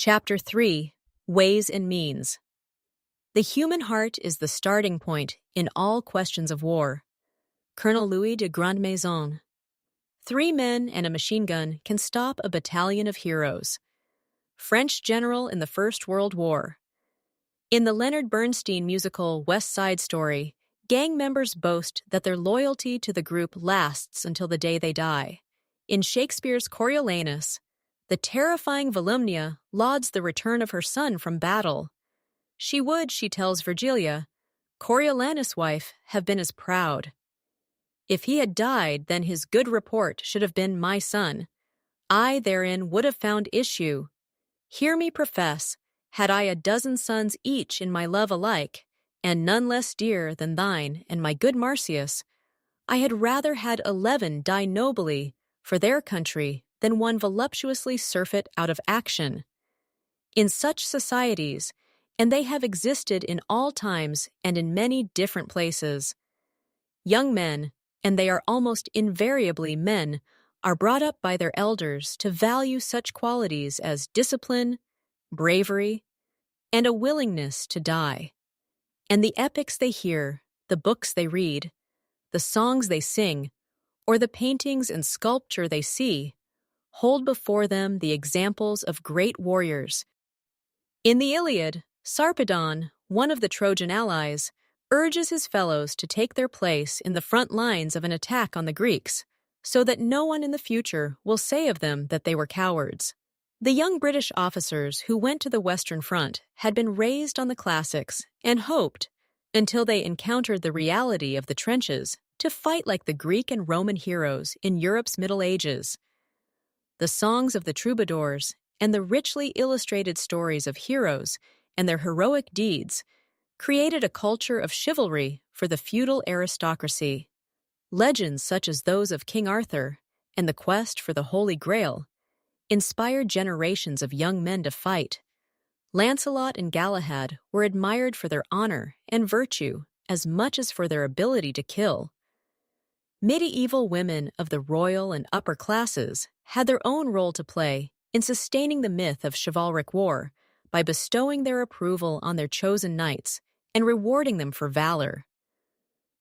Chapter 3: Ways and Means. The human heart is the starting point in all questions of war. Colonel Louis de Grandmaison. 3 men and a machine gun can stop a battalion of heroes. French general in the First World War. In the Leonard Bernstein musical West Side Story, gang members boast that their loyalty to the group lasts until the day they die. In Shakespeare's Coriolanus, the terrifying Volumnia lauds the return of her son from battle. She would, she tells Virgilia, Coriolanus' wife, have been as proud. If he had died, then his good report should have been my son. I therein would have found issue. Hear me profess, had I a dozen sons each in my love alike, and none less dear than thine and my good Marcius, I had rather had 11 die nobly for their country than one voluptuously surfeit out of action. In such societies, and they have existed in all times and in many different places, young men, and they are almost invariably men, are brought up by their elders to value such qualities as discipline, bravery, and a willingness to die. And the epics they hear, the books they read, the songs they sing, or the paintings and sculpture they see, hold before them the examples of great warriors. In the Iliad, Sarpedon, one of the Trojan allies, urges his fellows to take their place in the front lines of an attack on the Greeks, so that no one in the future will say of them that they were cowards. The young British officers who went to the Western Front had been raised on the classics and hoped, until they encountered the reality of the trenches, to fight like the Greek and Roman heroes in Europe's Middle Ages. The songs of the troubadours and the richly illustrated stories of heroes and their heroic deeds created a culture of chivalry for the feudal aristocracy. Legends such as those of King Arthur and the quest for the Holy Grail inspired generations of young men to fight. Lancelot and Galahad were admired for their honor and virtue as much as for their ability to kill. Medieval women of the royal and upper classes had their own role to play in sustaining the myth of chivalric war by bestowing their approval on their chosen knights and rewarding them for valor.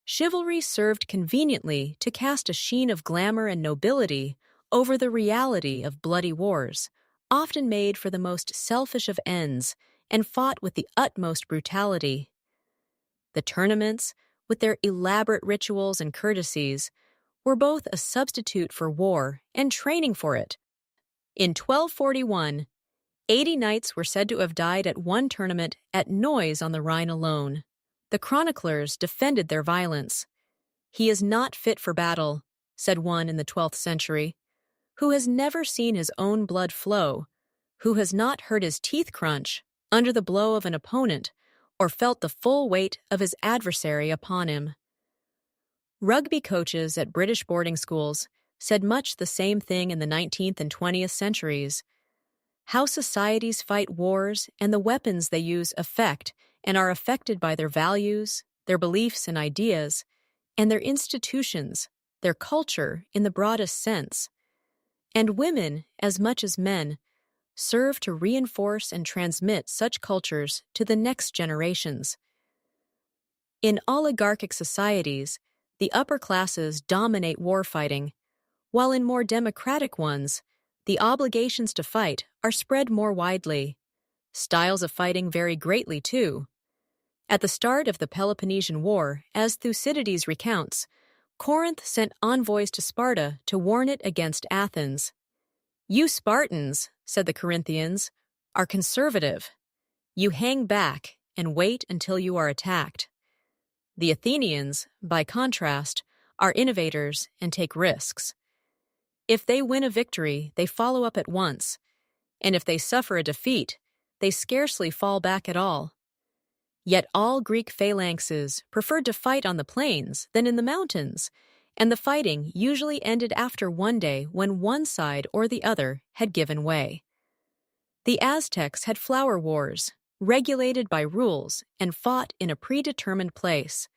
Chivalry served conveniently to cast a sheen of glamour and nobility over the reality of bloody wars, often made for the most selfish of ends and fought with the utmost brutality. The tournaments, with their elaborate rituals and courtesies, were both a substitute for war and training for it. In 1241, 80 knights were said to have died at one tournament at Neuss on the Rhine alone. The chroniclers defended their violence. "He is not fit for battle," said one in the 12th century, "who has never seen his own blood flow, who has not heard his teeth crunch under the blow of an opponent, or felt the full weight of his adversary upon him." Rugby coaches at British boarding schools said much the same thing in the 19th and 20th centuries. How societies fight wars and the weapons they use affect and are affected by their values, their beliefs and ideas, and their institutions, their culture in the broadest sense. And women, as much as men, serve to reinforce and transmit such cultures to the next generations. In oligarchic societies, the upper classes dominate warfighting, while in more democratic ones, the obligations to fight are spread more widely. Styles of fighting vary greatly, too. At the start of the Peloponnesian War, as Thucydides recounts, Corinth sent envoys to Sparta to warn it against Athens. "You Spartans," said the Corinthians, "are conservative. You hang back and wait until you are attacked. The Athenians, by contrast, are innovators and take risks. If they win a victory, they follow up at once, and if they suffer a defeat, they scarcely fall back at all. Yet all Greek phalanxes preferred to fight on the plains than in the mountains, and the fighting usually ended after one day when one side or the other had given way. The Aztecs had flower wars, regulated by rules and fought in a predetermined place.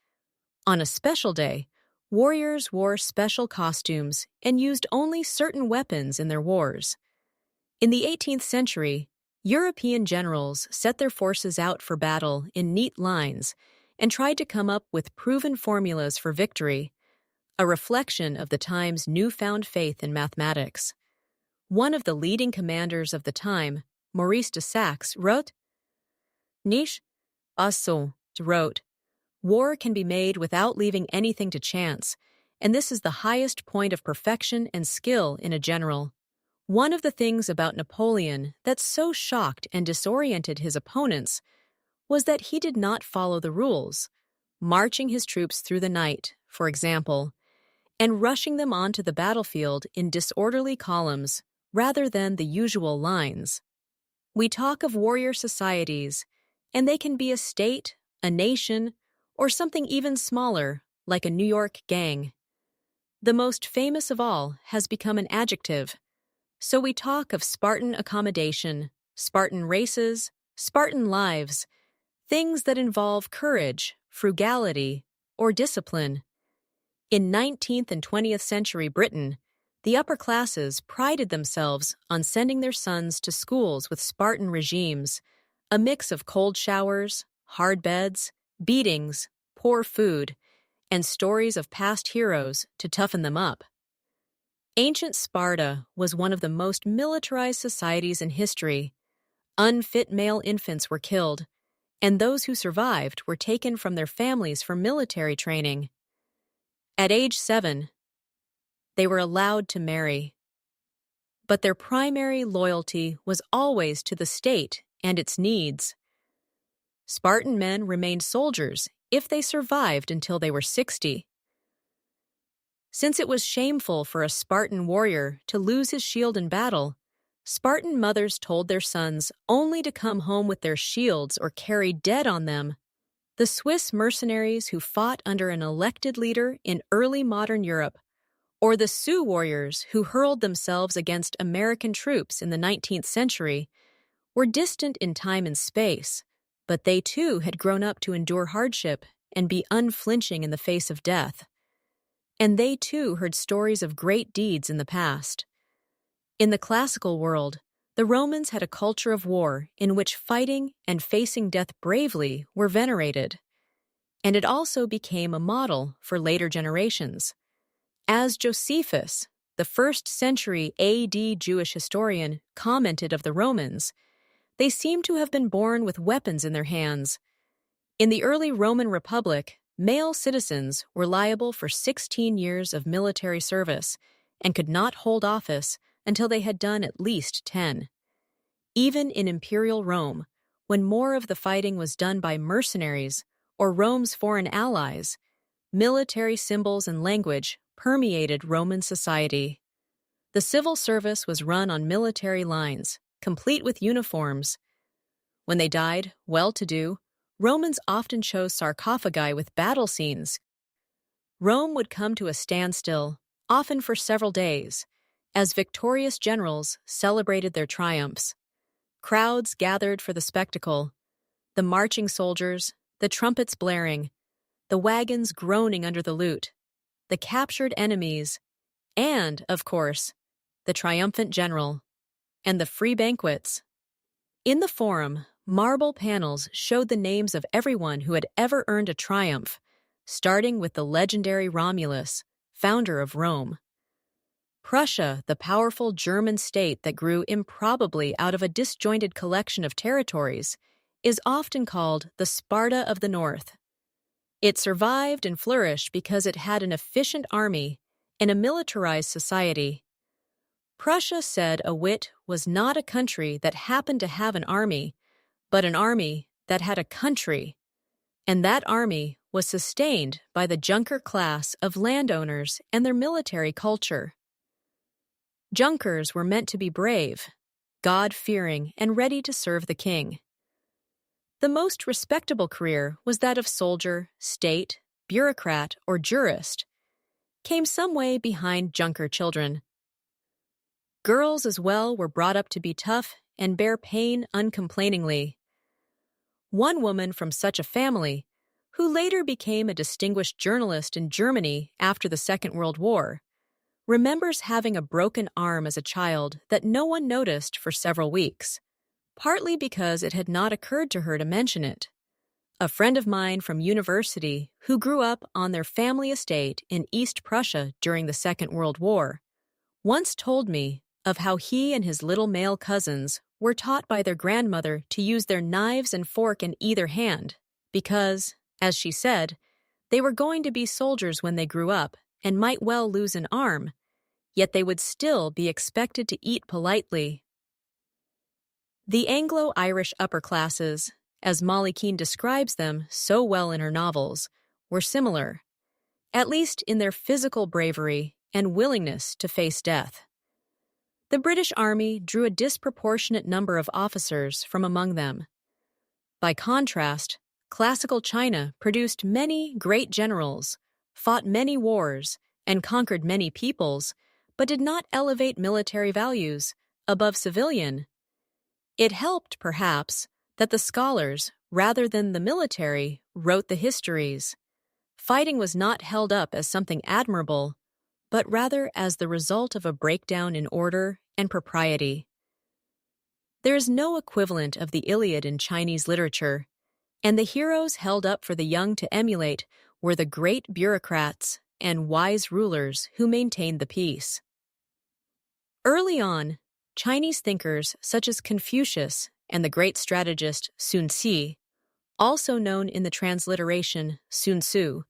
On a special day, warriors wore special costumes and used only certain weapons in their wars. In the 18th century, European generals set their forces out for battle in neat lines and tried to come up with proven formulas for victory, a reflection of the time's newfound faith in mathematics. One of the leading commanders of the time, Maurice de Saxe, wrote, Niche Assault wrote, war can be made without leaving anything to chance, and this is the highest point of perfection and skill in a general. One of the things about Napoleon that so shocked and disoriented his opponents was that he did not follow the rules, marching his troops through the night, for example, and rushing them onto the battlefield in disorderly columns rather than the usual lines. We talk of warrior societies, and they can be a state, a nation, or something even smaller, like a New York gang. The most famous of all has become an adjective. So we talk of Spartan accommodation, Spartan races, Spartan lives, things that involve courage, frugality, or discipline. In 19th and 20th century Britain, the upper classes prided themselves on sending their sons to schools with Spartan regimes, a mix of cold showers, hard beds, beatings, poor food, and stories of past heroes to toughen them up. Ancient Sparta was one of the most militarized societies in history. Unfit male infants were killed, and those who survived were taken from their families for military training. At age 7, they were allowed to marry. But their primary loyalty was always to the state and its needs. Spartan men remained soldiers if they survived until they were 60. Since it was shameful for a Spartan warrior to lose his shield in battle, Spartan mothers told their sons only to come home with their shields or carried dead on them. The Swiss mercenaries who fought under an elected leader in early modern Europe, or the Sioux warriors who hurled themselves against American troops in the 19th century, were distant in time and space, but they too had grown up to endure hardship and be unflinching in the face of death. And they too heard stories of great deeds in the past. In the classical world, the Romans had a culture of war in which fighting and facing death bravely were venerated, and it also became a model for later generations. As Josephus, the 1st century AD Jewish historian, commented of the Romans, they seem to have been born with weapons in their hands. In the early Roman Republic, male citizens were liable for 16 years of military service and could not hold office until they had done at least 10. Even in imperial Rome, when more of the fighting was done by mercenaries or Rome's foreign allies, military symbols and language permeated Roman society. The civil service was run on military lines, complete with uniforms. When they died, well-to-do, Romans often chose sarcophagi with battle scenes. Rome would come to a standstill, often for several days, as victorious generals celebrated their triumphs. Crowds gathered for the spectacle, the marching soldiers, the trumpets blaring, the wagons groaning under the loot, the captured enemies, and, of course, the triumphant general, and the free banquets. In the Forum, marble panels showed the names of everyone who had ever earned a triumph, starting with the legendary Romulus, founder of Rome. Prussia, the powerful German state that grew improbably out of a disjointed collection of territories, is often called the Sparta of the North. It survived and flourished because it had an efficient army and a militarized society. Prussia said a wit was not a country that happened to have an army, but an army that had a country, and that army was sustained by the Junker class of landowners and their military culture. Junkers were meant to be brave, God-fearing, and ready to serve the king. The most respectable career was that of soldier, state, bureaucrat, or jurist, came some way behind Junker children. Girls as well were brought up to be tough and bear pain uncomplainingly. One woman from such a family, who later became a distinguished journalist in Germany after the Second World War, remembers having a broken arm as a child that no one noticed for several weeks. partly because it had not occurred to her to mention it. A friend of mine from university who grew up on their family estate in East Prussia during the Second World War once told me of how he and his little male cousins were taught by their grandmother to use their knives and fork in either hand because, as she said, they were going to be soldiers when they grew up and might well lose an arm, yet they would still be expected to eat politely. The Anglo-Irish upper classes, as Molly Keane describes them so well in her novels, were similar, at least in their physical bravery and willingness to face death. The British Army drew a disproportionate number of officers from among them. By contrast, classical China produced many great generals, fought many wars, and conquered many peoples, but did not elevate military values above civilian. It helped, perhaps, that the scholars, rather than the military, wrote the histories. Fighting was not held up as something admirable, but rather as the result of a breakdown in order and propriety. There is no equivalent of the Iliad in Chinese literature, and the heroes held up for the young to emulate were the great bureaucrats and wise rulers who maintained the peace. Early on, Chinese thinkers such as Confucius and the great strategist Sun Tzu, also known in the transliteration Sun Tzu,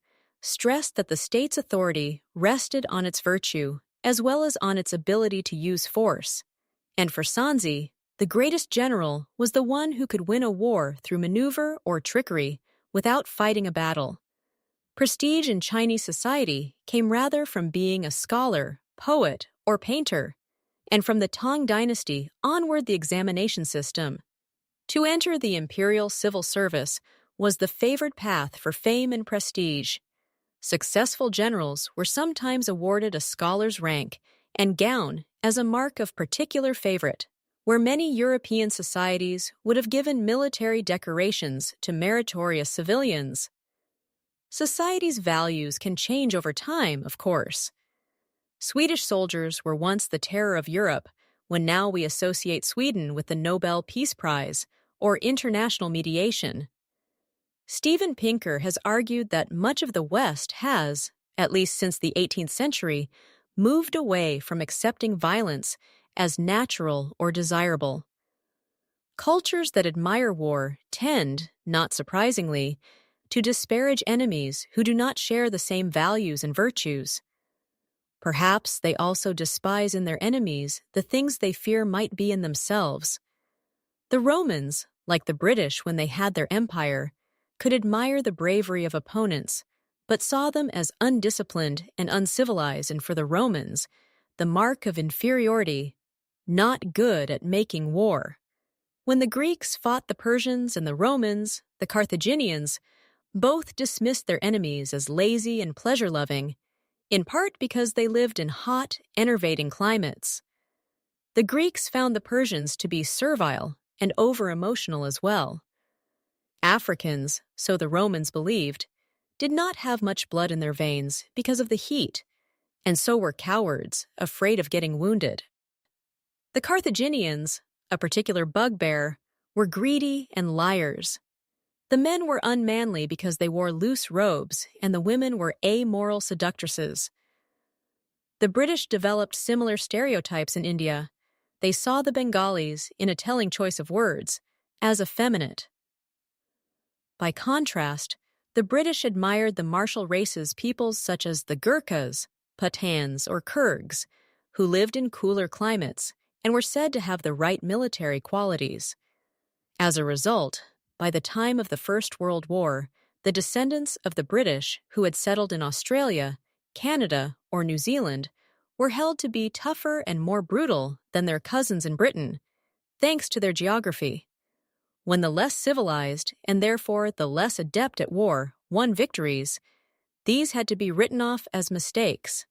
stressed that the state's authority rested on its virtue as well as on its ability to use force, and for Sanzi, the greatest general was the one who could win a war through maneuver or trickery without fighting a battle. Prestige in Chinese society came rather from being a scholar, poet, or painter, and from the Tang dynasty onward the examination system. To enter the imperial civil service was the favored path for fame and prestige. Successful generals were sometimes awarded a scholar's rank and gown as a mark of particular favorite, where many European societies would have given military decorations to meritorious civilians. Society's values can change over time, of course. Swedish soldiers were once the terror of Europe, when now we associate Sweden with the Nobel Peace Prize or international mediation. Steven Pinker has argued that much of the West has, at least since the 18th century, moved away from accepting violence as natural or desirable. Cultures that admire war tend, not surprisingly, to disparage enemies who do not share the same values and virtues. Perhaps they also despise in their enemies the things they fear might be in themselves. The Romans, like the British when they had their empire, could admire the bravery of opponents, but saw them as undisciplined and uncivilized, and for the Romans, the mark of inferiority, not good at making war. When the Greeks fought the Persians and the Romans, the Carthaginians, both dismissed their enemies as lazy and pleasure-loving, in part because they lived in hot, enervating climates. The Greeks found the Persians to be servile and over-emotional as well. Africans, so the Romans believed, did not have much blood in their veins because of the heat, and so were cowards, afraid of getting wounded. The Carthaginians, a particular bugbear, were greedy and liars. The men were unmanly because they wore loose robes, and the women were amoral seductresses. The British developed similar stereotypes in India. They saw the Bengalis, in a telling choice of words, as effeminate. By contrast, the British admired the martial races peoples such as the Gurkhas, Pathans, or Kurds, who lived in cooler climates and were said to have the right military qualities. As a result, by the time of the First World War, the descendants of the British who had settled in Australia, Canada, or New Zealand were held to be tougher and more brutal than their cousins in Britain, thanks to their geography. When the less civilized, and therefore the less adept at war, won victories, these had to be written off as mistakes.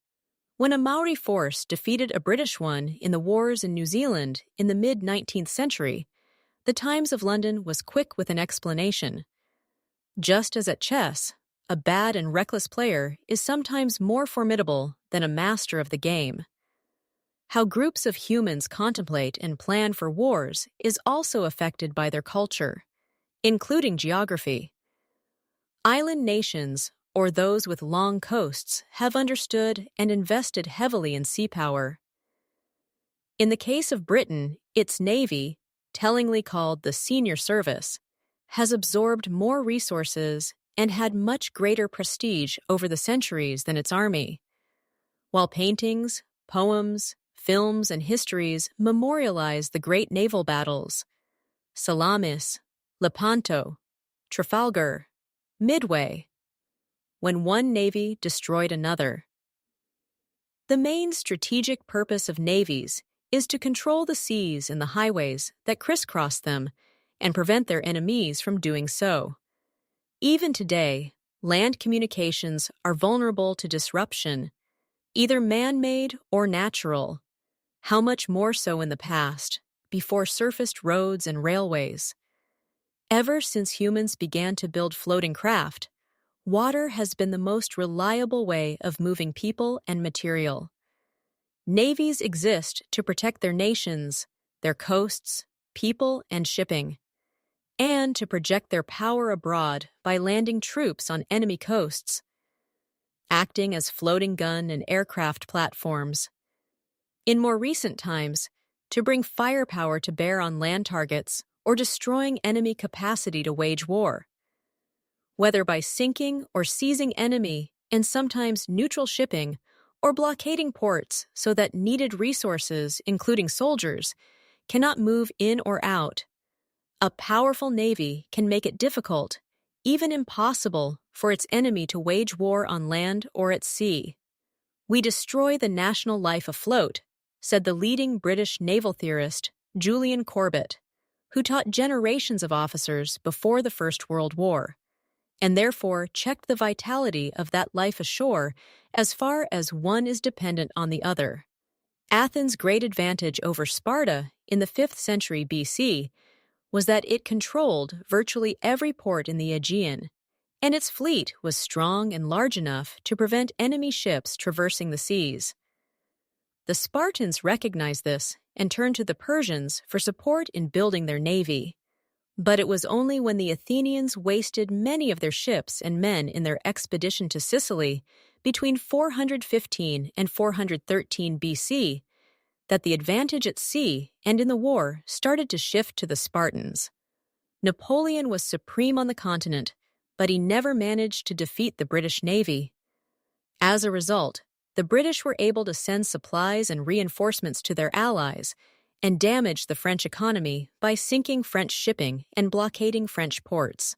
When a Maori force defeated a British one in the wars in New Zealand in the mid-19th century, the Times of London was quick with an explanation. Just as at chess, a bad and reckless player is sometimes more formidable than a master of the game. How groups of humans contemplate and plan for wars is also affected by their culture, including geography. Island nations, or those with long coasts, have understood and invested heavily in sea power. In the case of Britain, its navy, tellingly called the Senior Service, has absorbed more resources and had much greater prestige over the centuries than its army. While paintings, poems, films, and histories memorialize the great naval battles, Salamis, Lepanto, Trafalgar, Midway, when one navy destroyed another. The main strategic purpose of navies is to control the seas and the highways that crisscross them and prevent their enemies from doing so. Even today, land communications are vulnerable to disruption, either man-made or natural. How much more so in the past, before surfaced roads and railways. Ever since humans began to build floating craft, water has been the most reliable way of moving people and material. Navies exist to protect their nations, their coasts, people, and shipping, and to project their power abroad by landing troops on enemy coasts, acting as floating gun and aircraft platforms. In more recent times, to bring firepower to bear on land targets or destroying enemy capacity to wage war. Whether by sinking or seizing enemy and sometimes neutral shipping, or blockading ports so that needed resources, including soldiers, cannot move in or out, a powerful navy can make it difficult, even impossible, for its enemy to wage war on land or at sea. "We destroy the national life afloat," said the leading British naval theorist Julian Corbett, who taught generations of officers before the First World War, and therefore checked the vitality of that life ashore as far as one is dependent on the other. Athens' great advantage over Sparta in the 5th century BC was that it controlled virtually every port in the Aegean, and its fleet was strong and large enough to prevent enemy ships traversing the seas. The Spartans recognized this and turned to the Persians for support in building their navy. But it was only when the Athenians wasted many of their ships and men in their expedition to Sicily between 415 and 413 BC that the advantage at sea and in the war started to shift to the Spartans. Napoleon was supreme on the continent, but he never managed to defeat the British Navy. As a result, the British were able to send supplies and reinforcements to their allies and damage the French economy by sinking French shipping and blockading French ports.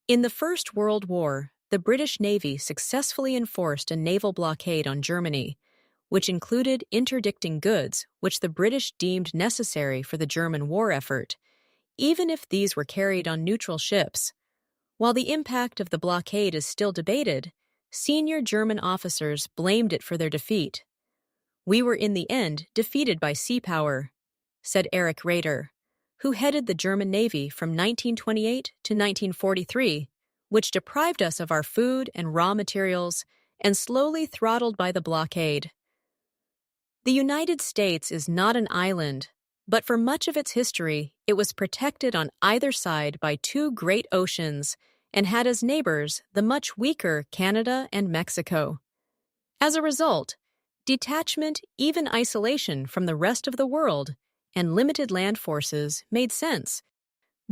In the First World War, the British Navy successfully enforced a naval blockade on Germany, which included interdicting goods which the British deemed necessary for the German war effort, even if these were carried on neutral ships. While the impact of the blockade is still debated, senior German officers blamed it for their defeat. "We were in the end defeated by sea power," said Erich Raeder, who headed the German Navy from 1928 to 1943, "which deprived us of our food and raw materials and slowly throttled by the blockade." The United States is not an island, but for much of its history, it was protected on either side by two great oceans and had as neighbors the much weaker Canada and Mexico. As a result, detachment, even isolation from the rest of the world, and limited land forces made sense.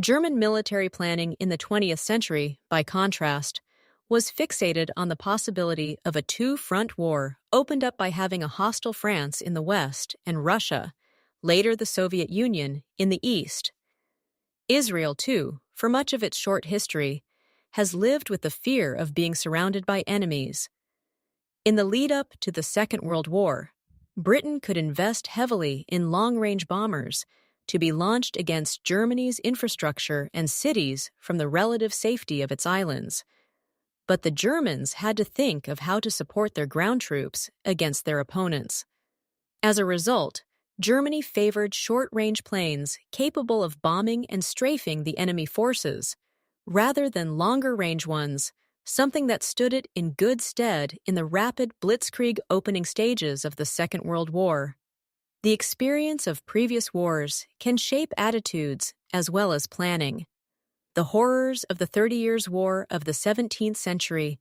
German military planning in the 20th century, by contrast, was fixated on the possibility of a two-front war opened up by having a hostile France in the west and Russia, later the Soviet Union, in the east. Israel, too, for much of its short history, has lived with the fear of being surrounded by enemies. In the lead-up to the Second World War, Britain could invest heavily in long-range bombers to be launched against Germany's infrastructure and cities from the relative safety of its islands. But the Germans had to think of how to support their ground troops against their opponents. As a result, Germany favored short-range planes capable of bombing and strafing the enemy forces, rather than longer-range ones, something that stood it in good stead in the rapid blitzkrieg opening stages of the Second World War. The experience of previous wars can shape attitudes as well as planning. The horrors of the 30 Years' War of the 17th century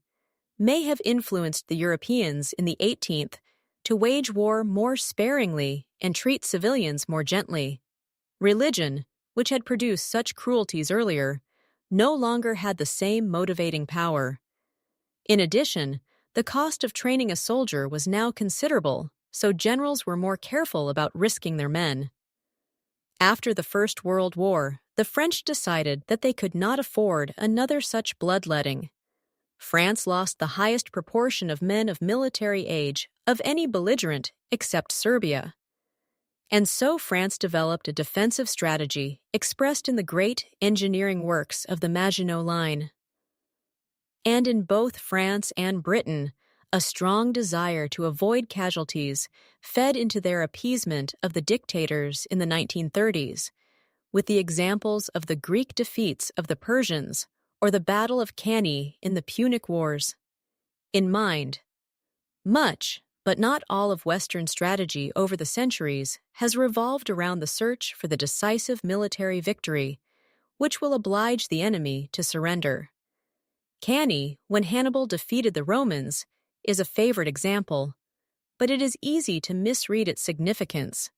may have influenced the Europeans in the 18th to wage war more sparingly and treat civilians more gently. Religion, which had produced such cruelties earlier, no longer had the same motivating power. In addition, the cost of training a soldier was now considerable, so generals were more careful about risking their men. After the First World War, the French decided that they could not afford another such bloodletting. France lost the highest proportion of men of military age of any belligerent except Serbia. And so France developed a defensive strategy expressed in the great engineering works of the Maginot Line. And in both France and Britain, a strong desire to avoid casualties fed into their appeasement of the dictators in the 1930s, with the examples of the Greek defeats of the Persians or the Battle of Cannae in the Punic Wars in mind. Much, but not all of Western strategy over the centuries has revolved around the search for the decisive military victory, which will oblige the enemy to surrender. Cannae, when Hannibal defeated the Romans, is a favorite example, but it is easy to misread its significance.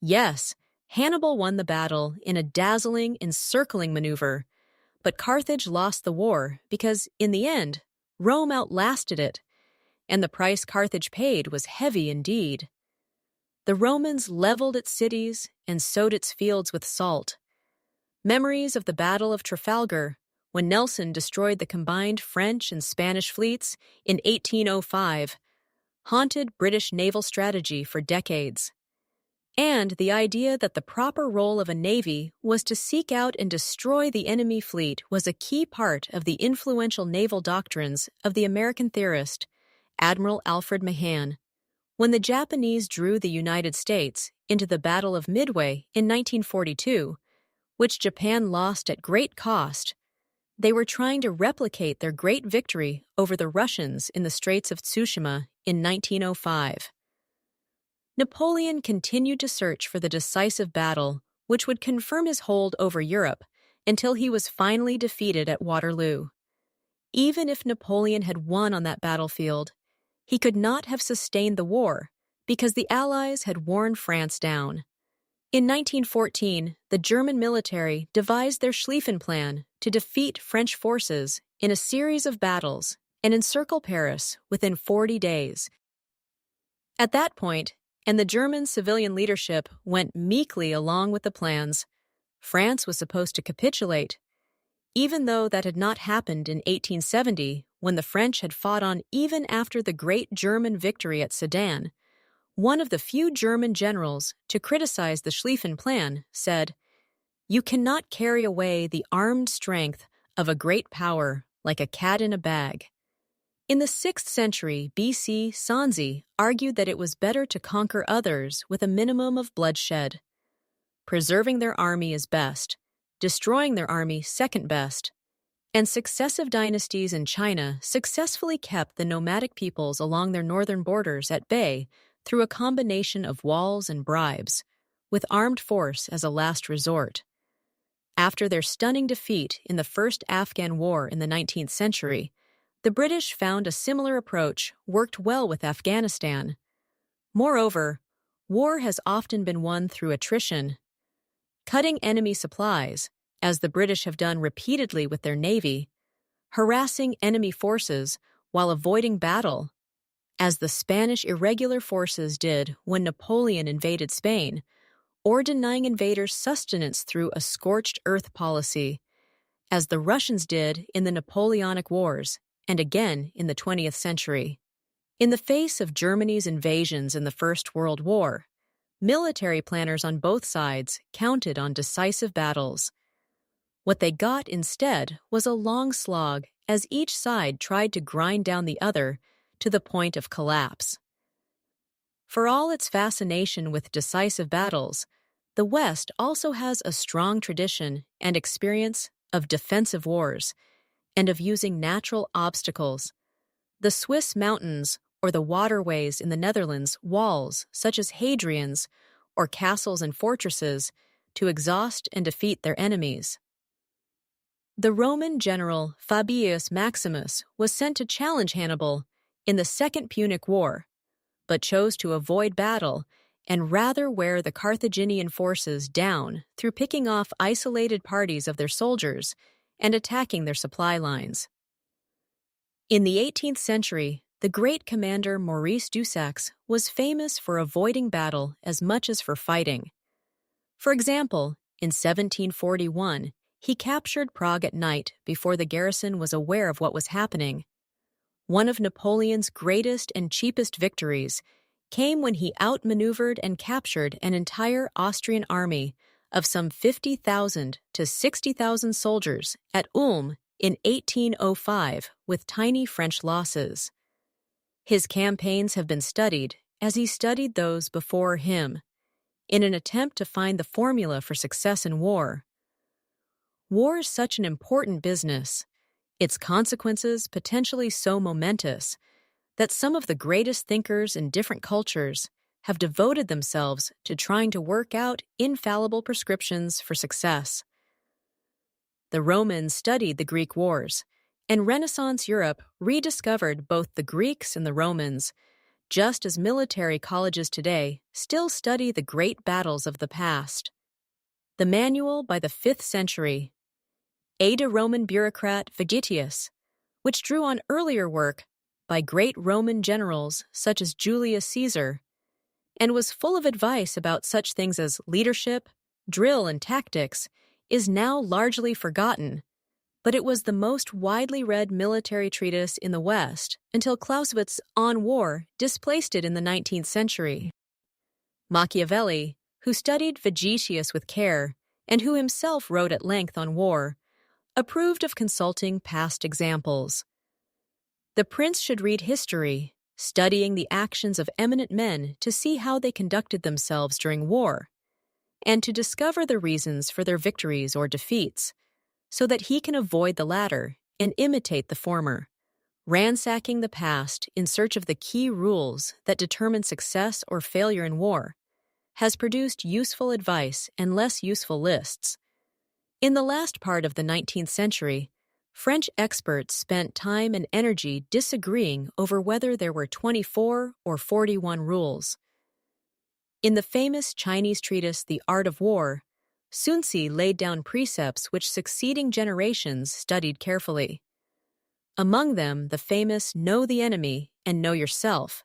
Yes, Hannibal won the battle in a dazzling, encircling maneuver, but Carthage lost the war because, in the end, Rome outlasted it, and the price Carthage paid was heavy indeed. The Romans leveled its cities and sowed its fields with salt. Memories of the Battle of Trafalgar, when Nelson destroyed the combined French and Spanish fleets in 1805, haunted British naval strategy for decades. And the idea that the proper role of a navy was to seek out and destroy the enemy fleet was a key part of the influential naval doctrines of the American theorist, Admiral Alfred Mahan. When the Japanese drew the United States into the Battle of Midway in 1942, which Japan lost at great cost, they were trying to replicate their great victory over the Russians in the Straits of Tsushima in 1905. Napoleon continued to search for the decisive battle which would confirm his hold over Europe until he was finally defeated at Waterloo. Even if Napoleon had won on that battlefield, he could not have sustained the war because the Allies had worn France down. In 1914, the German military devised their Schlieffen Plan to defeat French forces in a series of battles and encircle Paris within 40 days. At that point, and the German civilian leadership went meekly along with the plans, France was supposed to capitulate, even though that had not happened in 1870 when the French had fought on even after the great German victory at Sedan. One of the few German generals to criticize the Schlieffen Plan said, "You cannot carry away the armed strength of a great power like a cat in a bag." In the 6th century BC, Sanzi argued that it was better to conquer others with a minimum of bloodshed. Preserving their army is best, destroying their army second best, and successive dynasties in China successfully kept the nomadic peoples along their northern borders at bay through a combination of walls and bribes, with armed force as a last resort. After their stunning defeat in the First Afghan War in the 19th century, the British found a similar approach worked well with Afghanistan. Moreover, war has often been won through attrition. Cutting enemy supplies, as the British have done repeatedly with their navy, harassing enemy forces while avoiding battle, as the Spanish irregular forces did when Napoleon invaded Spain, or denying invaders sustenance through a scorched earth policy, as the Russians did in the Napoleonic Wars and again in the 20th century. In the face of Germany's invasions in the First World War, military planners on both sides counted on decisive battles. What they got instead was a long slog as each side tried to grind down the other to the point of collapse. For all its fascination with decisive battles, the West also has a strong tradition and experience of defensive wars and of using natural obstacles. The Swiss mountains or the waterways in the Netherlands' walls, such as Hadrian's, or castles and fortresses to exhaust and defeat their enemies. The Roman general Fabius Maximus was sent to challenge Hannibal in the Second Punic War, but chose to avoid battle and rather wear the Carthaginian forces down through picking off isolated parties of their soldiers and attacking their supply lines. In the 18th century, the great commander Maurice Dussac was famous for avoiding battle as much as for fighting. For example, in 1741, he captured Prague at night before the garrison was aware of what was happening. One of Napoleon's greatest and cheapest victories came when he outmaneuvered and captured an entire Austrian army of some 50,000 to 60,000 soldiers at Ulm in 1805 with tiny French losses. His campaigns have been studied, as he studied those before him, in an attempt to find the formula for success in war. War is such an important business, its consequences potentially so momentous, that some of the greatest thinkers in different cultures have devoted themselves to trying to work out infallible prescriptions for success. The Romans studied the Greek wars, and Renaissance Europe rediscovered both the Greeks and the Romans, just as military colleges today still study the great battles of the past. The manual by the 5th century, Aid a Roman bureaucrat Vegetius, which drew on earlier work by great Roman generals such as Julius Caesar, and was full of advice about such things as leadership, drill, and tactics, is now largely forgotten, but it was the most widely read military treatise in the West until Clausewitz's On War displaced it in the 19th century. Machiavelli, who studied Vegetius with care and who himself wrote at length on war, approved of consulting past examples. The prince should read history, studying the actions of eminent men to see how they conducted themselves during war, and to discover the reasons for their victories or defeats, so that he can avoid the latter and imitate the former, ransacking the past in search of the key rules that determine success or failure in war, has produced useful advice and less useful lists. In the last part of the 19th century, French experts spent time and energy disagreeing over whether there were 24 or 41 rules. In the famous Chinese treatise The Art of War, Sun Tzu laid down precepts which succeeding generations studied carefully. Among them, the famous Know the enemy and know yourself,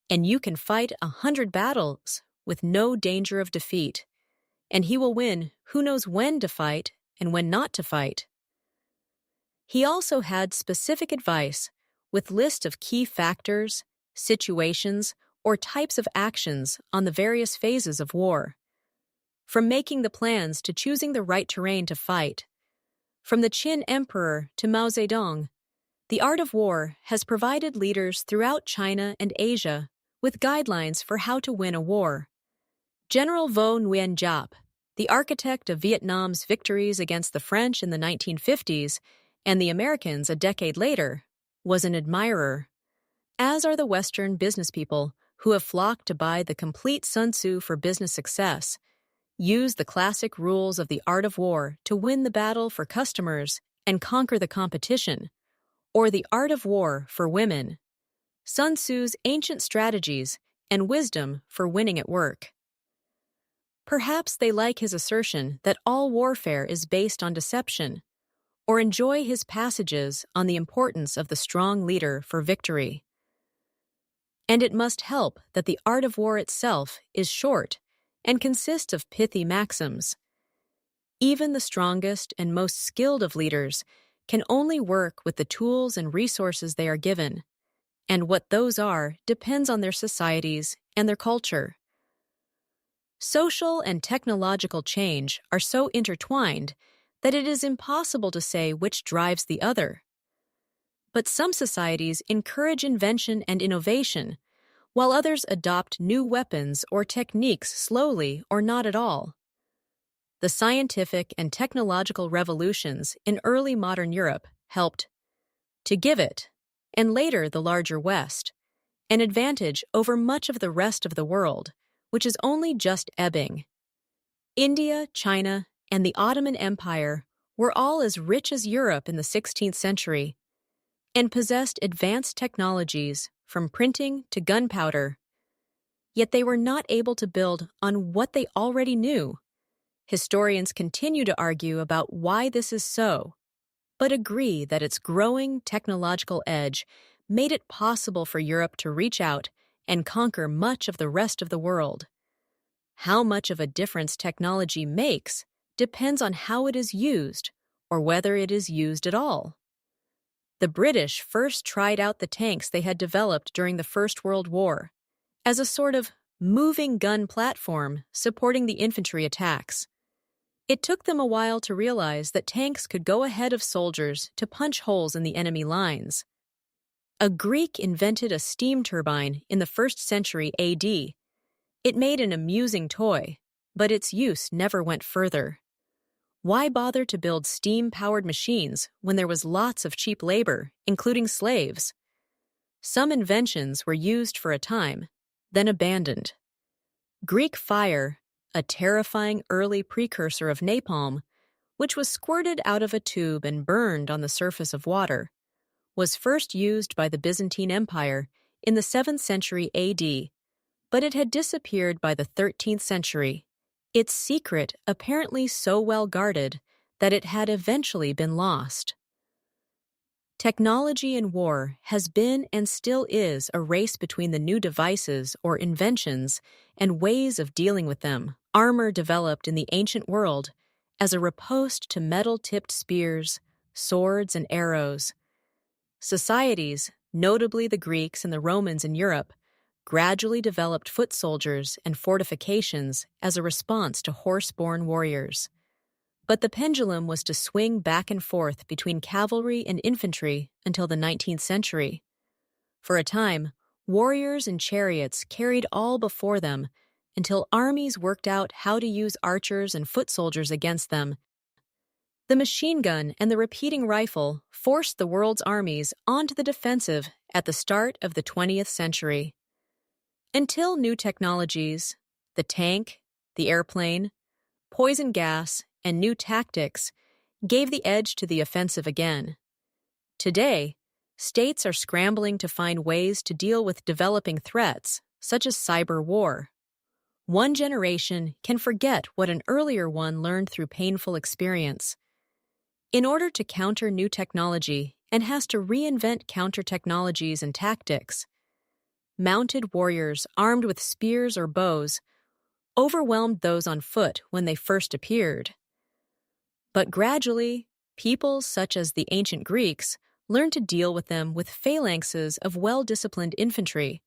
and you can fight 100 battles with no danger of defeat, and he will win who knows when to fight and when not to fight. He also had specific advice with lists of key factors, situations, or types of actions on the various phases of war. From making the plans to choosing the right terrain to fight, from the Qin Emperor to Mao Zedong, The Art of War has provided leaders throughout China and Asia with guidelines for how to win a war. General Vo Nguyen Giap, the architect of Vietnam's victories against the French in the 1950s and the Americans a decade later, was an admirer, as are the Western business people who have flocked to buy the complete Sun Tzu for business success, use the classic rules of the art of war to win the battle for customers and conquer the competition, or the art of war for women, Sun Tzu's ancient strategies and wisdom for winning at work. Perhaps they like his assertion that all warfare is based on deception, or enjoy his passages on the importance of the strong leader for victory. And it must help that the art of war itself is short and consists of pithy maxims. Even the strongest and most skilled of leaders can only work with the tools and resources they are given, and what those are depends on their societies and their culture. Social and technological change are so intertwined that it is impossible to say which drives the other. But some societies encourage invention and innovation, while others adopt new weapons or techniques slowly or not at all. The scientific and technological revolutions in early modern Europe helped to give it, and later the larger West, an advantage over much of the rest of the world, which is only just ebbing. India, China, and the Ottoman Empire were all as rich as Europe in the 16th century and possessed advanced technologies from printing to gunpowder. Yet they were not able to build on what they already knew. Historians continue to argue about why this is so, but agree that its growing technological edge made it possible for Europe to reach out and conquer much of the rest of the world. How much of a difference technology makes depends on how it is used, or whether it is used at all. The British first tried out the tanks they had developed during the First World War as a sort of moving gun platform supporting the infantry attacks. It took them a while to realize that tanks could go ahead of soldiers to punch holes in the enemy lines. A Greek invented a steam turbine in the 1st century AD. It made an amusing toy, but its use never went further. Why bother to build steam-powered machines when there was lots of cheap labor, including slaves? Some inventions were used for a time, then abandoned. Greek fire, a terrifying early precursor of napalm, which was squirted out of a tube and burned on the surface of water, was first used by the Byzantine Empire in the 7th century AD, but it had disappeared by the 13th century, its secret apparently so well guarded that it had eventually been lost. Technology in war has been and still is a race between the new devices or inventions and ways of dealing with them. Armor developed in the ancient world as a riposte to metal-tipped spears, swords, and arrows. Societies, notably the Greeks and the Romans in Europe, gradually developed foot soldiers and fortifications as a response to horse-borne warriors. But the pendulum was to swing back and forth between cavalry and infantry until the 19th century. For a time, warriors and chariots carried all before them until armies worked out how to use archers and foot soldiers against them. The machine gun and the repeating rifle forced the world's armies onto the defensive at the start of the 20th century. Until new technologies, the tank, the airplane, poison gas, and new tactics gave the edge to the offensive again. Today, states are scrambling to find ways to deal with developing threats, such as cyber war. One generation can forget what an earlier one learned through painful experience. In order to counter new technology, and has to reinvent counter-technologies and tactics. Mounted warriors armed with spears or bows overwhelmed those on foot when they first appeared. But gradually, peoples such as the ancient Greeks learned to deal with them with phalanxes of well-disciplined infantry,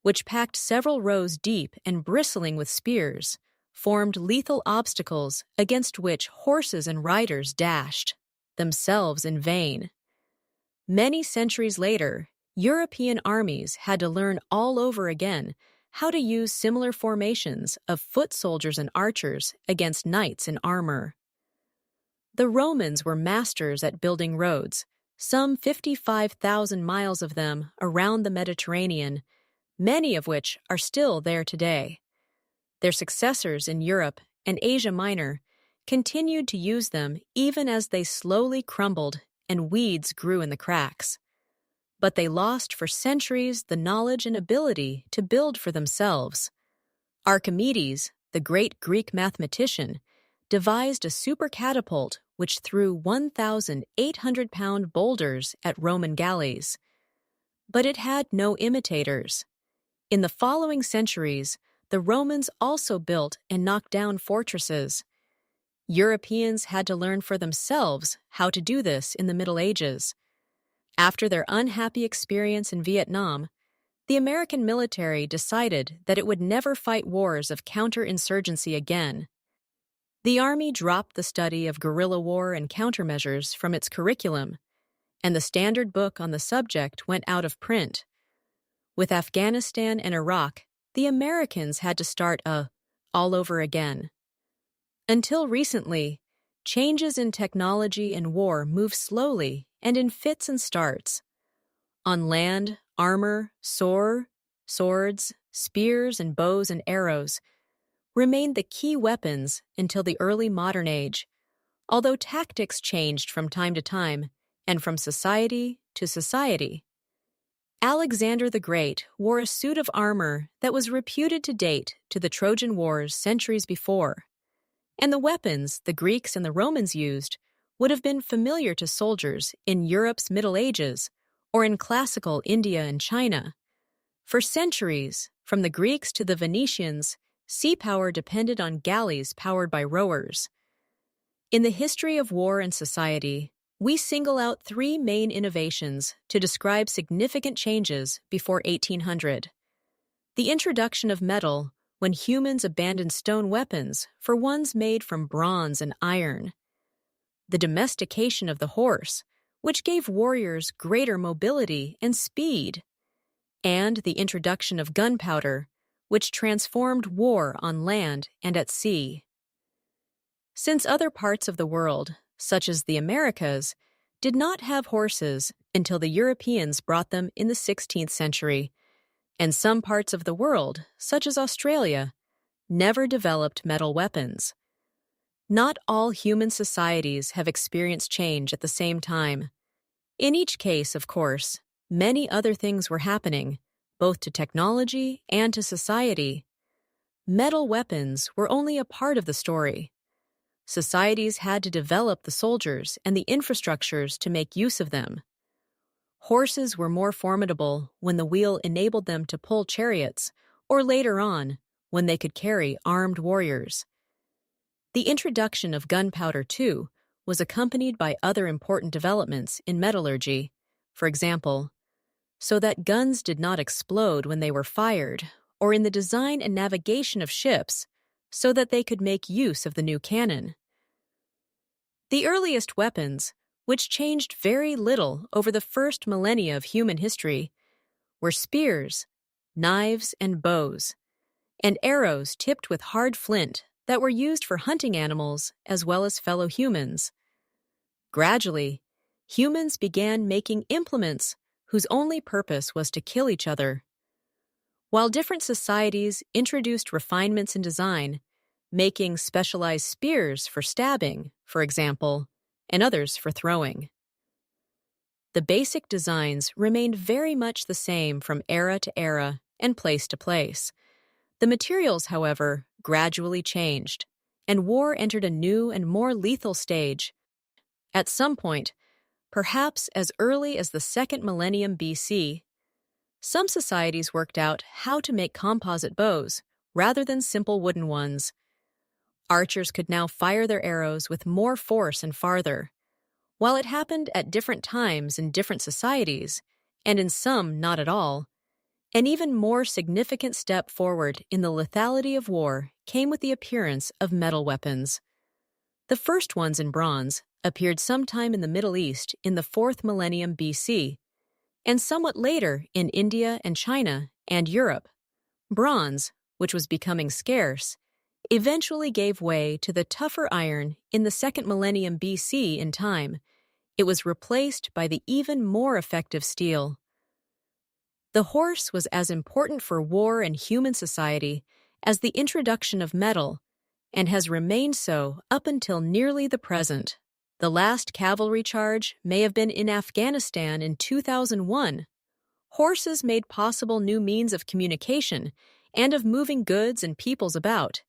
which packed several rows deep and bristling with spears, formed lethal obstacles against which horses and riders dashed, themselves in vain. Many centuries later, European armies had to learn all over again how to use similar formations of foot soldiers and archers against knights in armor. The Romans were masters at building roads, some 55,000 miles of them around the Mediterranean, many of which are still there today. Their successors in Europe and Asia Minor continued to use them even as they slowly crumbled and weeds grew in the cracks. But they lost for centuries the knowledge and ability to build for themselves. Archimedes, the great Greek mathematician, devised a super catapult which threw 1,800-pound boulders at Roman galleys. But it had no imitators. In the following centuries, the Romans also built and knocked down fortresses. Europeans had to learn for themselves how to do this in the Middle Ages. After their unhappy experience in Vietnam, the American military decided that it would never fight wars of counterinsurgency again. The Army dropped the study of guerrilla war and countermeasures from its curriculum, and the standard book on the subject went out of print. With Afghanistan and Iraq, the Americans had to start all over again. Until recently, changes in technology and war move slowly and in fits and starts. On land, armor, swords, spears, and bows and arrows remained the key weapons until the early modern age, although tactics changed from time to time and from society to society. Alexander the Great wore a suit of armor that was reputed to date to the Trojan Wars centuries before, and the weapons the Greeks and the Romans used would have been familiar to soldiers in Europe's Middle Ages or in classical India and China. For centuries, from the Greeks to the Venetians, sea power depended on galleys powered by rowers. In the history of war and society, we single out three main innovations to describe significant changes before 1800. The introduction of metal, when humans abandoned stone weapons for ones made from bronze and iron. The domestication of the horse, which gave warriors greater mobility and speed. And the introduction of gunpowder, which transformed war on land and at sea. Since other parts of the world, such as the Americas, did not have horses until the Europeans brought them in the 16th century, and some parts of the world, such as Australia, never developed metal weapons. Not all human societies have experienced change at the same time. In each case, of course, many other things were happening, both to technology and to society. Metal weapons were only a part of the story. Societies had to develop the soldiers and the infrastructures to make use of them. Horses were more formidable when the wheel enabled them to pull chariots, or later on, when they could carry armed warriors. The introduction of gunpowder, too, was accompanied by other important developments in metallurgy. For example, so that guns did not explode when they were fired, or in the design and navigation of ships, so that they could make use of the new cannon. The earliest weapons, which changed very little over the first millennia of human history, were spears, knives, and bows, and arrows tipped with hard flint that were used for hunting animals as well as fellow humans. Gradually, humans began making implements whose only purpose was to kill each other. While different societies introduced refinements in design, making specialized spears for stabbing, for example, and others for throwing. The basic designs remained very much the same from era to era and place to place. The materials, however, gradually changed, and war entered a new and more lethal stage. At some point, perhaps as early as the second millennium BC, some societies worked out how to make composite bows rather than simple wooden ones. Archers could now fire their arrows with more force and farther. While it happened at different times in different societies, and in some not at all, an even more significant step forward in the lethality of war came with the appearance of metal weapons. The first ones in bronze appeared sometime in the Middle East in the 4th millennium BC, and somewhat later in India and China and Europe. Bronze, which was becoming scarce, eventually gave way to the tougher iron in the 2nd millennium BC in time. It was replaced by the even more effective steel. The horse was as important for war and human society as the introduction of metal, and has remained so up until nearly the present. The last cavalry charge may have been in Afghanistan in 2001. Horses made possible new means of communication and of moving goods and peoples about,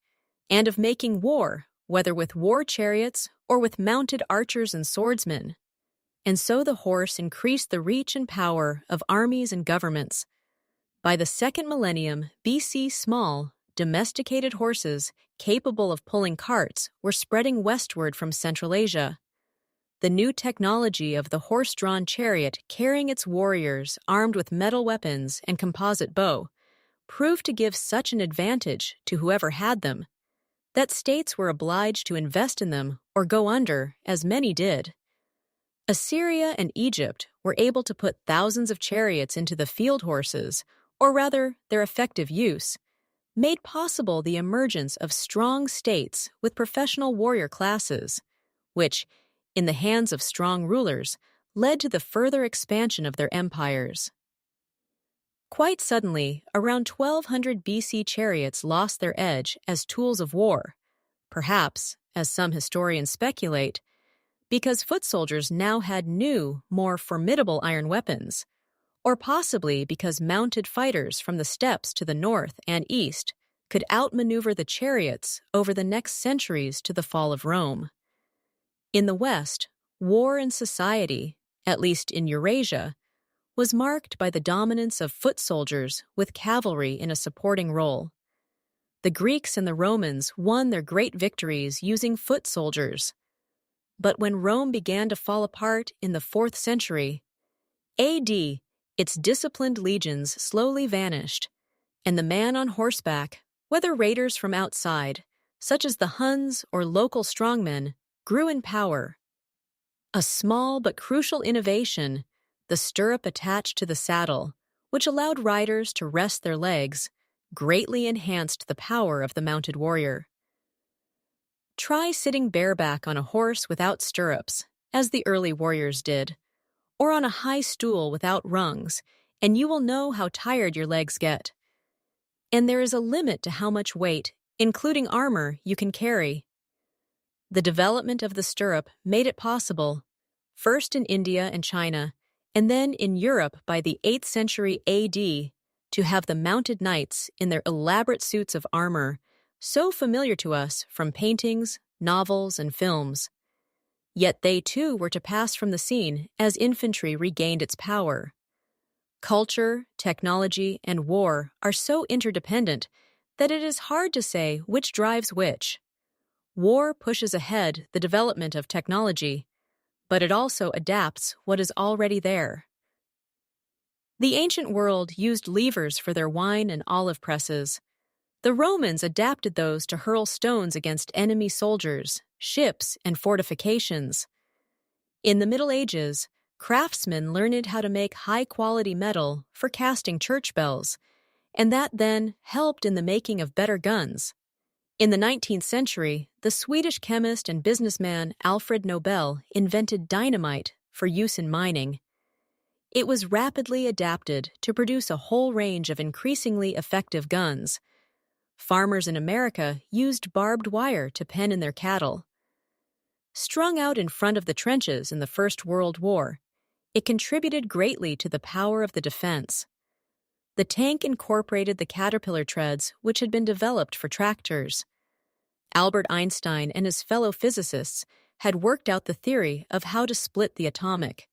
and of making war, whether with war chariots or with mounted archers and swordsmen. And so the horse increased the reach and power of armies and governments. By the 2nd millennium BC, small, domesticated horses capable of pulling carts were spreading westward from Central Asia. The new technology of the horse-drawn chariot carrying its warriors armed with metal weapons and composite bow proved to give such an advantage to whoever had them that states were obliged to invest in them or go under, as many did. Assyria and Egypt were able to put thousands of chariots into the field horses, or rather, their effective use, made possible the emergence of strong states with professional warrior classes, which, in the hands of strong rulers, led to the further expansion of their empires. Quite suddenly, around 1200 BC, chariots lost their edge as tools of war, perhaps, as some historians speculate, because foot soldiers now had new, more formidable iron weapons, or possibly because mounted fighters from the steppes to the north and east could outmaneuver the chariots over the next centuries to the fall of Rome. In the West, war in society, at least in Eurasia, was marked by the dominance of foot soldiers with cavalry in a supporting role. The Greeks and the Romans won their great victories using foot soldiers. But when Rome began to fall apart in the 4th century AD, its disciplined legions slowly vanished, and the man on horseback, whether raiders from outside, such as the Huns or local strongmen, grew in power. A small but crucial innovation, the stirrup attached to the saddle, which allowed riders to rest their legs, greatly enhanced the power of the mounted warrior. Try sitting bareback on a horse without stirrups, as the early warriors did, or on a high stool without rungs, and you will know how tired your legs get. And there is a limit to how much weight, including armor, you can carry. The development of the stirrup made it possible, first in India and China, and then in Europe by the 8th century AD, to have the mounted knights in their elaborate suits of armor, so familiar to us from paintings, novels, and films. Yet they too were to pass from the scene as infantry regained its power. Culture, technology, and war are so interdependent that it is hard to say which drives which. War pushes ahead the development of technology, but it also adapts what is already there. The ancient world used levers for their wine and olive presses. The Romans adapted those to hurl stones against enemy soldiers, ships, and fortifications. In the Middle Ages, craftsmen learned how to make high-quality metal for casting church bells, and that then helped in the making of better guns. In the 19th century, the Swedish chemist and businessman Alfred Nobel invented dynamite for use in mining. It was rapidly adapted to produce a whole range of increasingly effective guns. Farmers in America used barbed wire to pen in their cattle. Strung out in front of the trenches in the First World War, it contributed greatly to the power of the defense. The tank incorporated the caterpillar treads which had been developed for tractors. Albert Einstein and his fellow physicists had worked out the theory of how to split the atomic,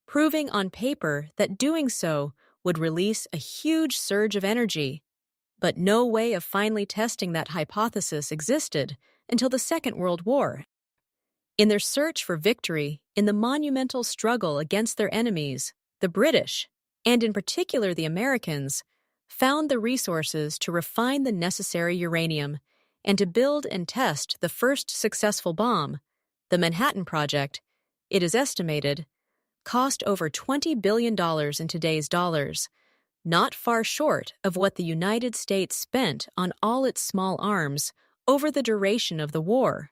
proving on paper that doing so would release a huge surge of energy. But no way of finally testing that hypothesis existed until the Second World War. In their search for victory in the monumental struggle against their enemies, the British, and in particular the Americans, found the resources to refine the necessary uranium and to build and test the first successful bomb. The Manhattan Project, it is estimated, cost over $20 billion in today's dollars, not far short of what the United States spent on all its small arms over the duration of the war.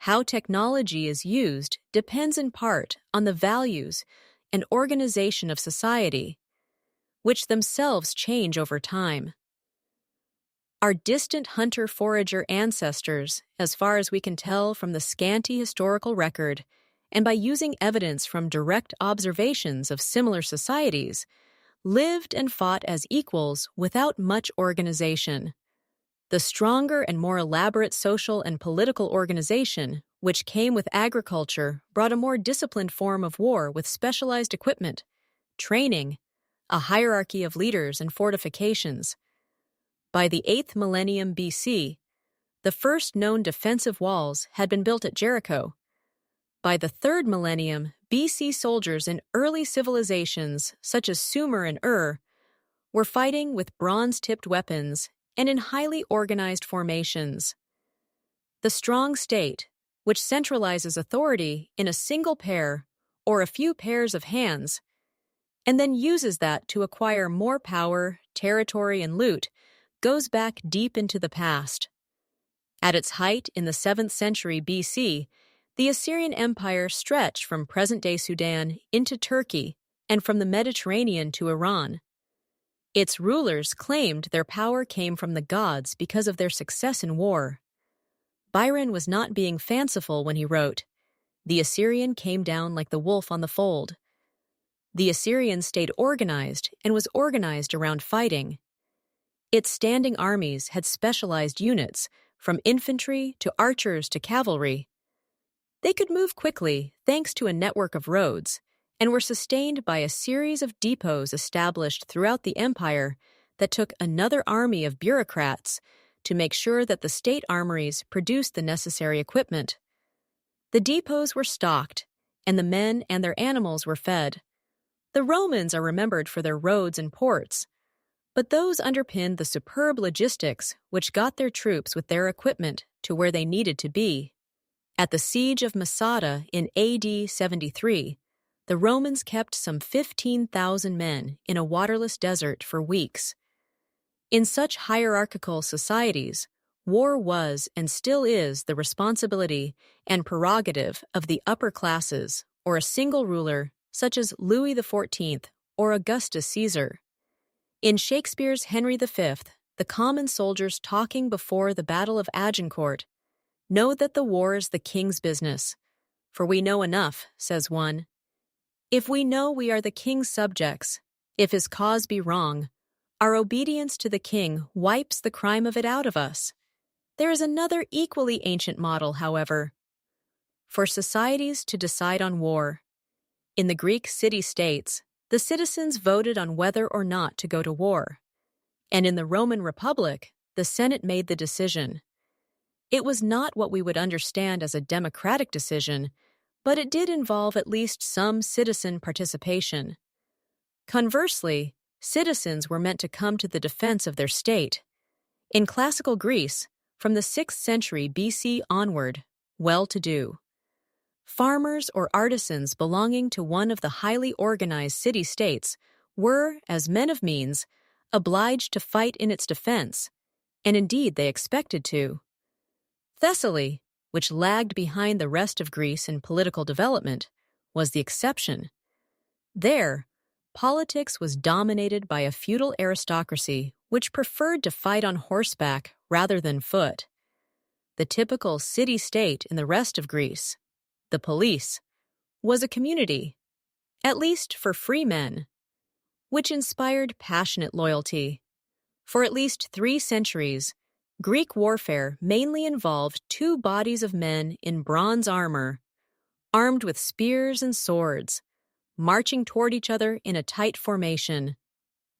How technology is used depends in part on the values and organization of society, which themselves change over time. Our distant hunter-forager ancestors, as far as we can tell from the scanty historical record, and by using evidence from direct observations of similar societies, lived and fought as equals without much organization. The stronger and more elaborate social and political organization, which came with agriculture, brought a more disciplined form of war with specialized equipment, training, a hierarchy of leaders and fortifications. By the 8th millennium BC, the first known defensive walls had been built at Jericho. By the 3rd millennium, BC soldiers in early civilizations, such as Sumer and Ur, were fighting with bronze-tipped weapons and in highly organized formations. The strong state, which centralizes authority in a single pair or a few pairs of hands, and then uses that to acquire more power, territory, and loot, goes back deep into the past. At its height in the 7th century BC, the Assyrian Empire stretched from present-day Sudan into Turkey and from the Mediterranean to Iran. Its rulers claimed their power came from the gods because of their success in war. Byron was not being fanciful when he wrote, "The Assyrian came down like the wolf on the fold." The Assyrian stayed organized and was organized around fighting. Its standing armies had specialized units, from infantry to archers to cavalry. They could move quickly thanks to a network of roads, and were sustained by a series of depots established throughout the empire that took another army of bureaucrats to make sure that the state armories produced the necessary equipment. The depots were stocked, and the men and their animals were fed. The Romans are remembered for their roads and ports, but those underpinned the superb logistics which got their troops with their equipment to where they needed to be. At the siege of Masada in AD 73, the Romans kept some 15,000 men in a waterless desert for weeks. In such hierarchical societies, war was and still is the responsibility and prerogative of the upper classes or a single ruler such as Louis XIV or Augustus Caesar. In Shakespeare's Henry V, the common soldiers talking before the Battle of Agincourt know that the war is the king's business. For we know enough, says one. If we know we are the king's subjects, if his cause be wrong, our obedience to the king wipes the crime of it out of us. There is another equally ancient model, however, for societies to decide on war. In the Greek city-states, the citizens voted on whether or not to go to war. And in the Roman Republic, the Senate made the decision. It was not what we would understand as a democratic decision, but it did involve at least some citizen participation. Conversely, citizens were meant to come to the defense of their state. In classical Greece, from the 6th century BC onward, well-to-do farmers or artisans belonging to one of the highly organized city-states were, as men of means, obliged to fight in its defense, and indeed they expected to. Thessaly, which lagged behind the rest of Greece in political development, was the exception. There, politics was dominated by a feudal aristocracy which preferred to fight on horseback rather than foot. The typical city-state in the rest of Greece, the police, was a community, at least for free men, which inspired passionate loyalty. For at least 3 centuries, Greek warfare mainly involved 2 bodies of men in bronze armor, armed with spears and swords, marching toward each other in a tight formation,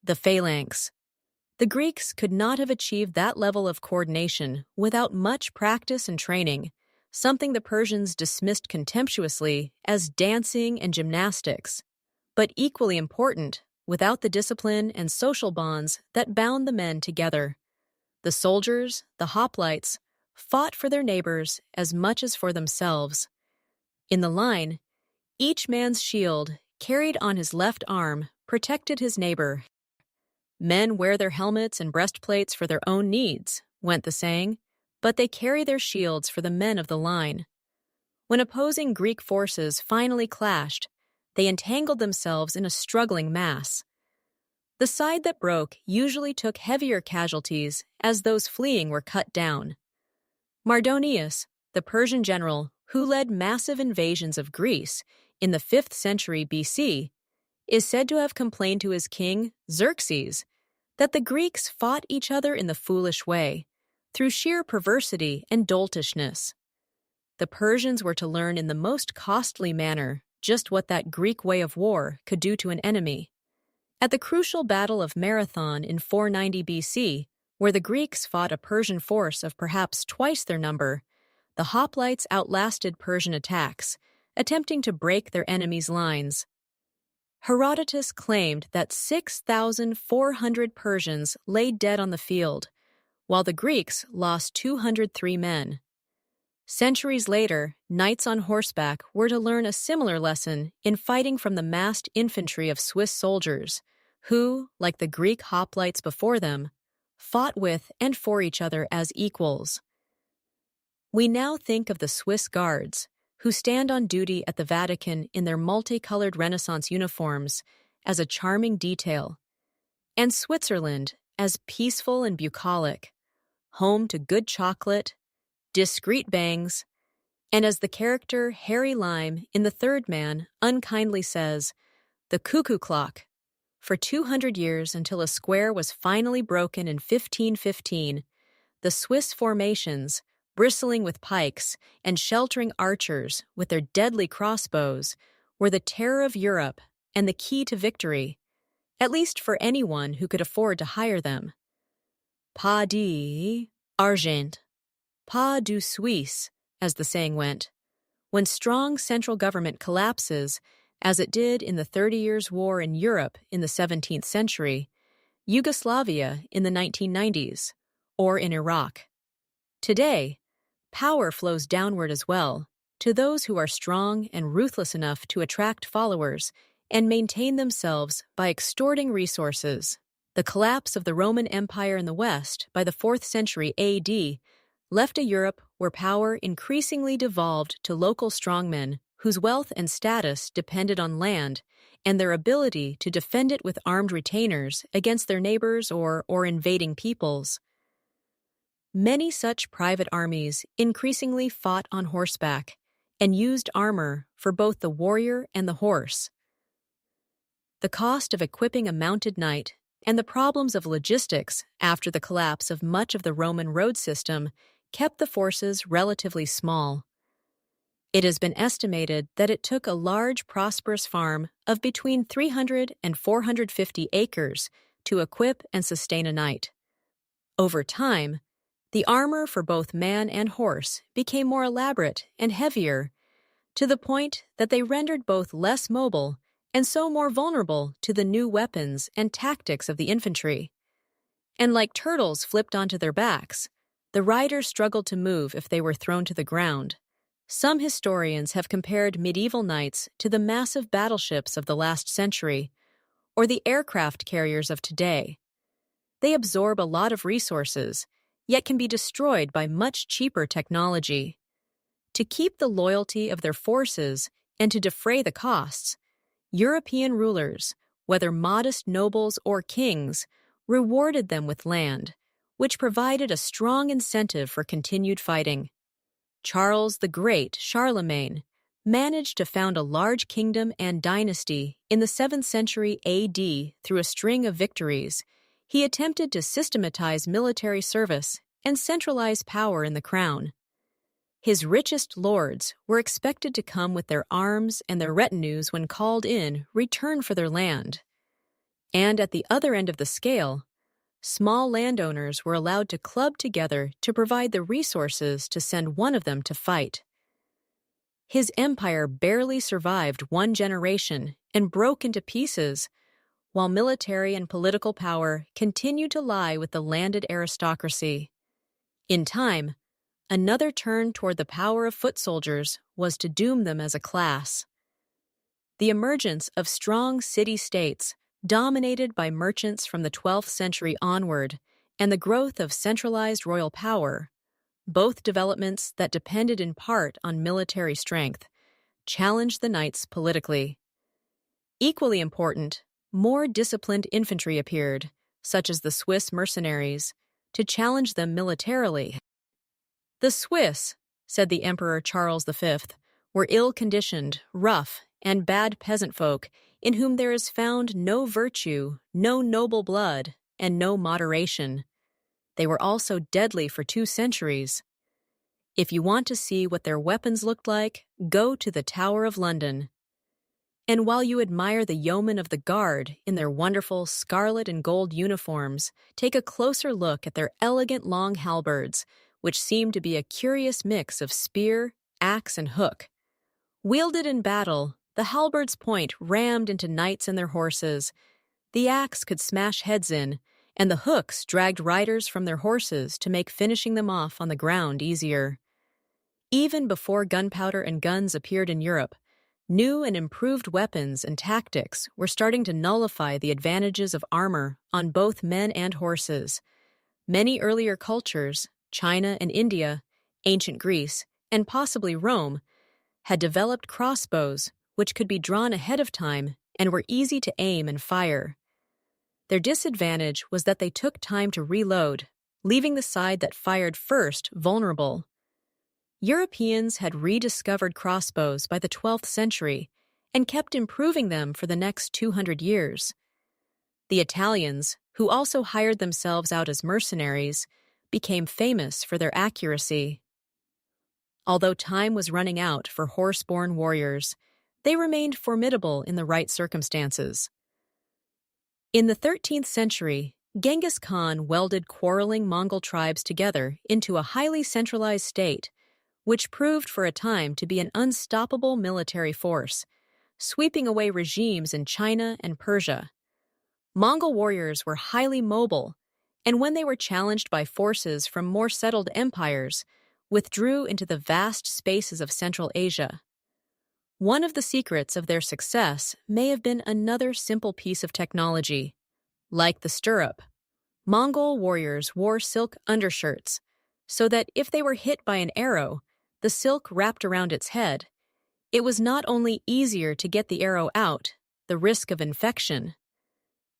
the phalanx. The Greeks could not have achieved that level of coordination without much practice and training, something the Persians dismissed contemptuously as dancing and gymnastics, but equally important, without the discipline and social bonds that bound the men together. The soldiers, the hoplites, fought for their neighbors as much as for themselves. In the line, each man's shield, carried on his left arm, protected his neighbor. Men wear their helmets and breastplates for their own needs, went the saying, but they carry their shields for the men of the line. When opposing Greek forces finally clashed, they entangled themselves in a struggling mass. The side that broke usually took heavier casualties as those fleeing were cut down. Mardonius, the Persian general who led massive invasions of Greece in the 5th century BC, is said to have complained to his king, Xerxes, that the Greeks fought each other in the foolish way, through sheer perversity and doltishness. The Persians were to learn in the most costly manner just what that Greek way of war could do to an enemy. At the crucial Battle of Marathon in 490 BC, where the Greeks fought a Persian force of perhaps twice their number, the hoplites outlasted Persian attacks, attempting to break their enemies' lines. Herodotus claimed that 6,400 Persians lay dead on the field, while the Greeks lost 203 men. Centuries later, knights on horseback were to learn a similar lesson in fighting from the massed infantry of Swiss soldiers, who, like the Greek hoplites before them, fought with and for each other as equals. We now think of the Swiss Guards, who stand on duty at the Vatican in their multicolored Renaissance uniforms, as a charming detail. and Switzerland as peaceful and bucolic, home to good chocolate, discreet bangs, and as the character Harry Lime in The Third Man unkindly says, the cuckoo clock. For 200 years until a square was finally broken in 1515, the Swiss formations, bristling with pikes and sheltering archers with their deadly crossbows, were the terror of Europe and the key to victory, at least for anyone who could afford to hire them. Pas d'argent, pas du Suisse, as the saying went. When strong central government collapses, as it did in the 30 Years' War in Europe in the 17th century, Yugoslavia in the 1990s, or in Iraq. Today, power flows downward as well, to those who are strong and ruthless enough to attract followers and maintain themselves by extorting resources. The collapse of the Roman Empire in the West by the 4th century AD left a Europe where power increasingly devolved to local strongmen whose wealth and status depended on land and their ability to defend it with armed retainers against their neighbors or invading peoples. Many such private armies increasingly fought on horseback and used armor for both the warrior and the horse. The cost of equipping a mounted knight and the problems of logistics after the collapse of much of the Roman road system kept the forces relatively small. It has been estimated that it took a large, prosperous farm of between 300 and 450 acres to equip and sustain a knight. Over time, the armor for both man and horse became more elaborate and heavier, to the point that they rendered both less mobile and so more vulnerable to the new weapons and tactics of the infantry. And like turtles flipped onto their backs, the riders struggled to move if they were thrown to the ground. Some historians have compared medieval knights to the massive battleships of the last century, or the aircraft carriers of today. They absorb a lot of resources, yet can be destroyed by much cheaper technology. To keep the loyalty of their forces and to defray the costs, European rulers, whether modest nobles or kings, rewarded them with land, which provided a strong incentive for continued fighting. Charles the Great, Charlemagne, managed to found a large kingdom and dynasty in the 7th century AD through a string of victories. He attempted to systematize military service and centralize power in the crown. His richest lords were expected to come with their arms and their retinues when called in return for their land. And at the other end of the scale, small landowners were allowed to club together to provide the resources to send one of them to fight. His empire barely survived one generation and broke into pieces, while military and political power continued to lie with the landed aristocracy. In time, another turn toward the power of foot soldiers was to doom them as a class. The emergence of strong city-states dominated by merchants from the 12th century onward, and the growth of centralized royal power, both developments that depended in part on military strength, challenged the knights politically. Equally important, more disciplined infantry appeared, such as the Swiss mercenaries, to challenge them militarily. The Swiss, said the Emperor Charles V, were ill-conditioned, rough, and bad peasant folk in whom there is found no virtue, no noble blood, and no moderation. They were also deadly for 2 centuries. If you want to see what their weapons looked like, go to the Tower of London. And while you admire the yeomen of the Guard in their wonderful scarlet and gold uniforms, take a closer look at their elegant long halberds, which seem to be a curious mix of spear, axe, and hook. Wielded in battle, the halberd's point rammed into knights and their horses. The axe could smash heads in, and the hooks dragged riders from their horses to make finishing them off on the ground easier. Even before gunpowder and guns appeared in Europe, new and improved weapons and tactics were starting to nullify the advantages of armor on both men and horses. Many earlier cultures, China and India, ancient Greece, and possibly Rome, had developed crossbows which could be drawn ahead of time and were easy to aim and fire. Their disadvantage was that they took time to reload, leaving the side that fired first vulnerable. Europeans had rediscovered crossbows by the 12th century and kept improving them for the next 200 years. The Italians, who also hired themselves out as mercenaries, became famous for their accuracy. Although time was running out for horse-borne warriors, they remained formidable in the right circumstances. In the 13th century, Genghis Khan welded quarreling Mongol tribes together into a highly centralized state, which proved for a time to be an unstoppable military force, sweeping away regimes in China and Persia. Mongol warriors were highly mobile, and when they were challenged by forces from more settled empires, withdrew into the vast spaces of Central Asia. One of the secrets of their success may have been another simple piece of technology. Like the stirrup, Mongol warriors wore silk undershirts, so that if they were hit by an arrow, the silk wrapped around its head. It was not only easier to get the arrow out, the risk of infection.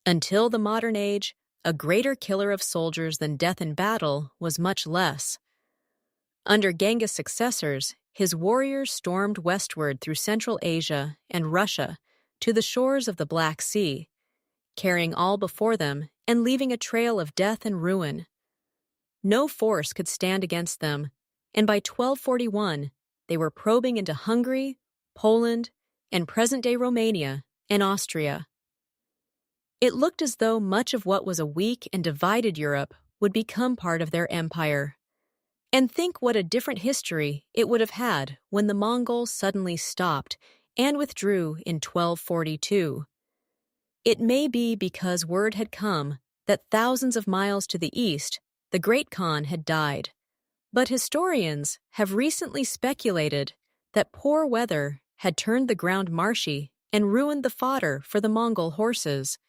Until the modern age, a greater killer of soldiers than death in battle was much less. Under Genghis' successors, his warriors stormed westward through Central Asia and Russia to the shores of the Black Sea, carrying all before them and leaving a trail of death and ruin. No force could stand against them, and by 1241, they were probing into Hungary, Poland, and present-day Romania and Austria. It looked as though much of what was a weak and divided Europe would become part of their empire. And think what a different history it would have had when the Mongols suddenly stopped and withdrew in 1242. It may be because word had come that thousands of miles to the east, the Great Khan had died. But historians have recently speculated that poor weather had turned the ground marshy and ruined the fodder for the Mongol horses.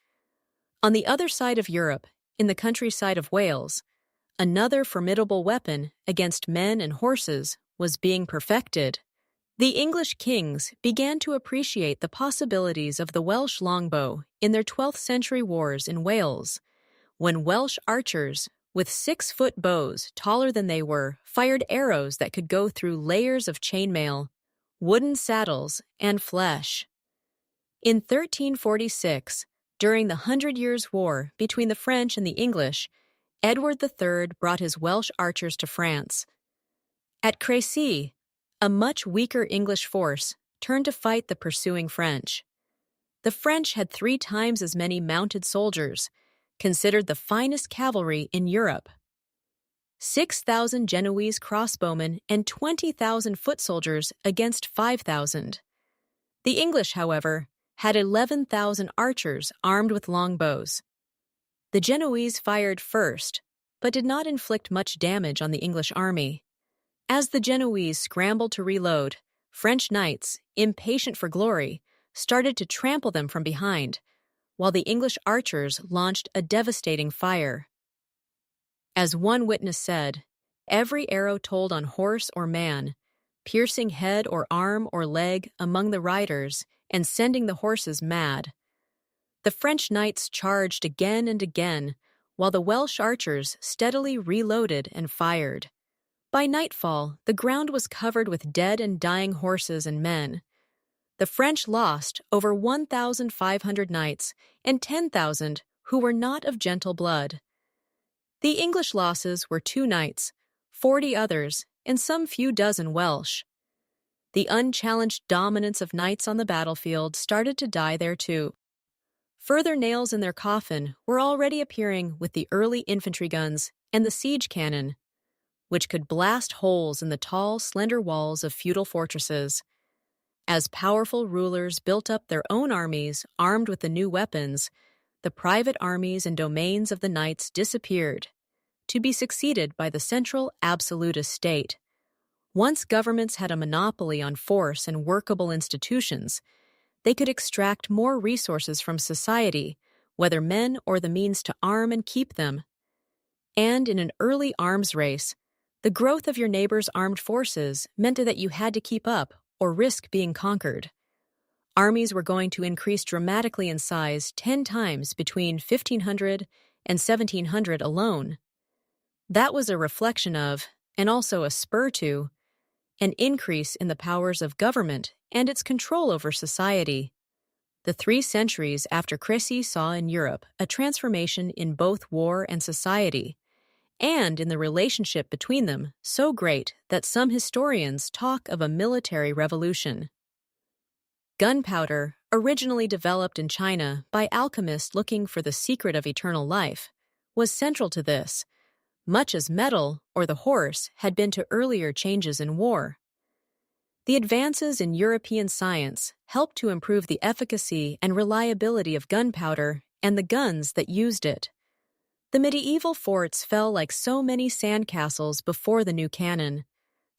On the other side of Europe, in the countryside of Wales, another formidable weapon against men and horses was being perfected. The English kings began to appreciate the possibilities of the Welsh longbow in their 12th century wars in Wales, when Welsh archers, with 6-foot bows taller than they were, fired arrows that could go through layers of chainmail, wooden saddles, and flesh. In 1346, during the 100 Years' War between the French and the English, Edward III brought his Welsh archers to France. At Crécy, a much weaker English force turned to fight the pursuing French. The French had 3 times as many mounted soldiers, considered the finest cavalry in Europe. 6,000 Genoese crossbowmen and 20,000 foot soldiers against 5,000. The English, however, had 11,000 archers armed with longbows. The Genoese fired first, but did not inflict much damage on the English army. As the Genoese scrambled to reload, French knights, impatient for glory, started to trample them from behind, while the English archers launched a devastating fire. As one witness said, every arrow told on horse or man, piercing head or arm or leg among the riders and sending the horses mad. The French knights charged again and again, while the Welsh archers steadily reloaded and fired. By nightfall, the ground was covered with dead and dying horses and men. The French lost over 1,500 knights and 10,000 who were not of gentle blood. The English losses were 2 knights, 40 others, and some few dozen Welsh. The unchallenged dominance of knights on the battlefield started to die there too. Further nails in their coffin were already appearing with the early infantry guns and the siege cannon, which could blast holes in the tall, slender walls of feudal fortresses. As powerful rulers built up their own armies armed with the new weapons, the private armies and domains of the knights disappeared, to be succeeded by the central absolutist state. Once governments had a monopoly on force and workable institutions, they could extract more resources from society, whether men or the means to arm and keep them. And in an early arms race, the growth of your neighbor's armed forces meant that you had to keep up or risk being conquered. Armies were going to increase dramatically in size 10 times between 1500 and 1700 alone. That was a reflection of, and also a spur to, an increase in the powers of government and its control over society. The 3 centuries after Crécy saw in Europe a transformation in both war and society, and in the relationship between them so great that some historians talk of a military revolution. Gunpowder, originally developed in China by alchemists looking for the secret of eternal life, was central to this, much as metal or the horse had been to earlier changes in war. The advances in European science helped to improve the efficacy and reliability of gunpowder and the guns that used it. The medieval forts fell like so many sandcastles before the new cannon,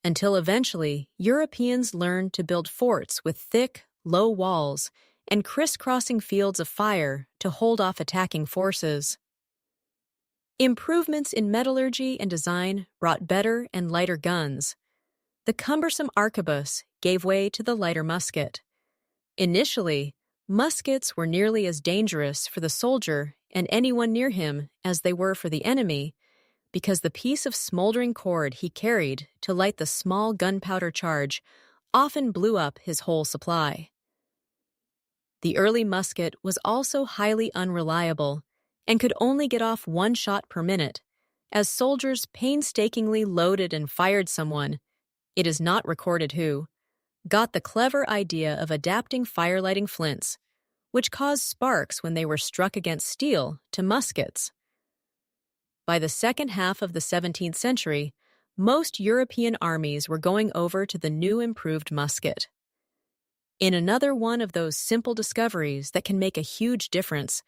until eventually Europeans learned to build forts with thick, low walls and crisscrossing fields of fire to hold off attacking forces. Improvements in metallurgy and design brought better and lighter guns. The cumbersome arquebus gave way to the lighter musket. Initially, muskets were nearly as dangerous for the soldier and anyone near him as they were for the enemy, because the piece of smoldering cord he carried to light the small gunpowder charge often blew up his whole supply. The early musket was also highly unreliable and could only get off 1 shot per minute, as soldiers painstakingly loaded and fired someone, it is not recorded who, got the clever idea of adapting fire-lighting flints, which caused sparks when they were struck against steel, to muskets. By the second half of the 17th century, most European armies were going over to the new improved musket. In another one of those simple discoveries that can make a huge difference,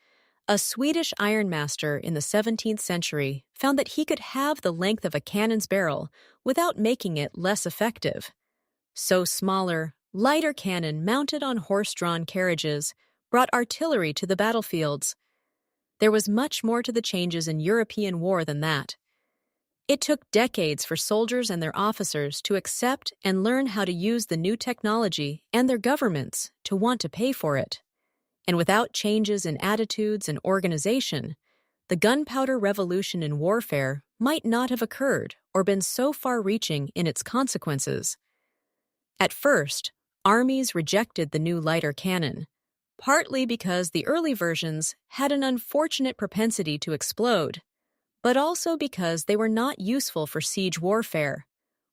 a Swedish ironmaster in the 17th century found that he could halve the length of a cannon's barrel without making it less effective. So smaller, lighter cannon mounted on horse-drawn carriages brought artillery to the battlefields. There was much more to the changes in European war than that. It took decades for soldiers and their officers to accept and learn how to use the new technology and their governments to want to pay for it. And without changes in attitudes and organization, the gunpowder revolution in warfare might not have occurred or been so far-reaching in its consequences. At first, armies rejected the new lighter cannon, partly because the early versions had an unfortunate propensity to explode, but also because they were not useful for siege warfare,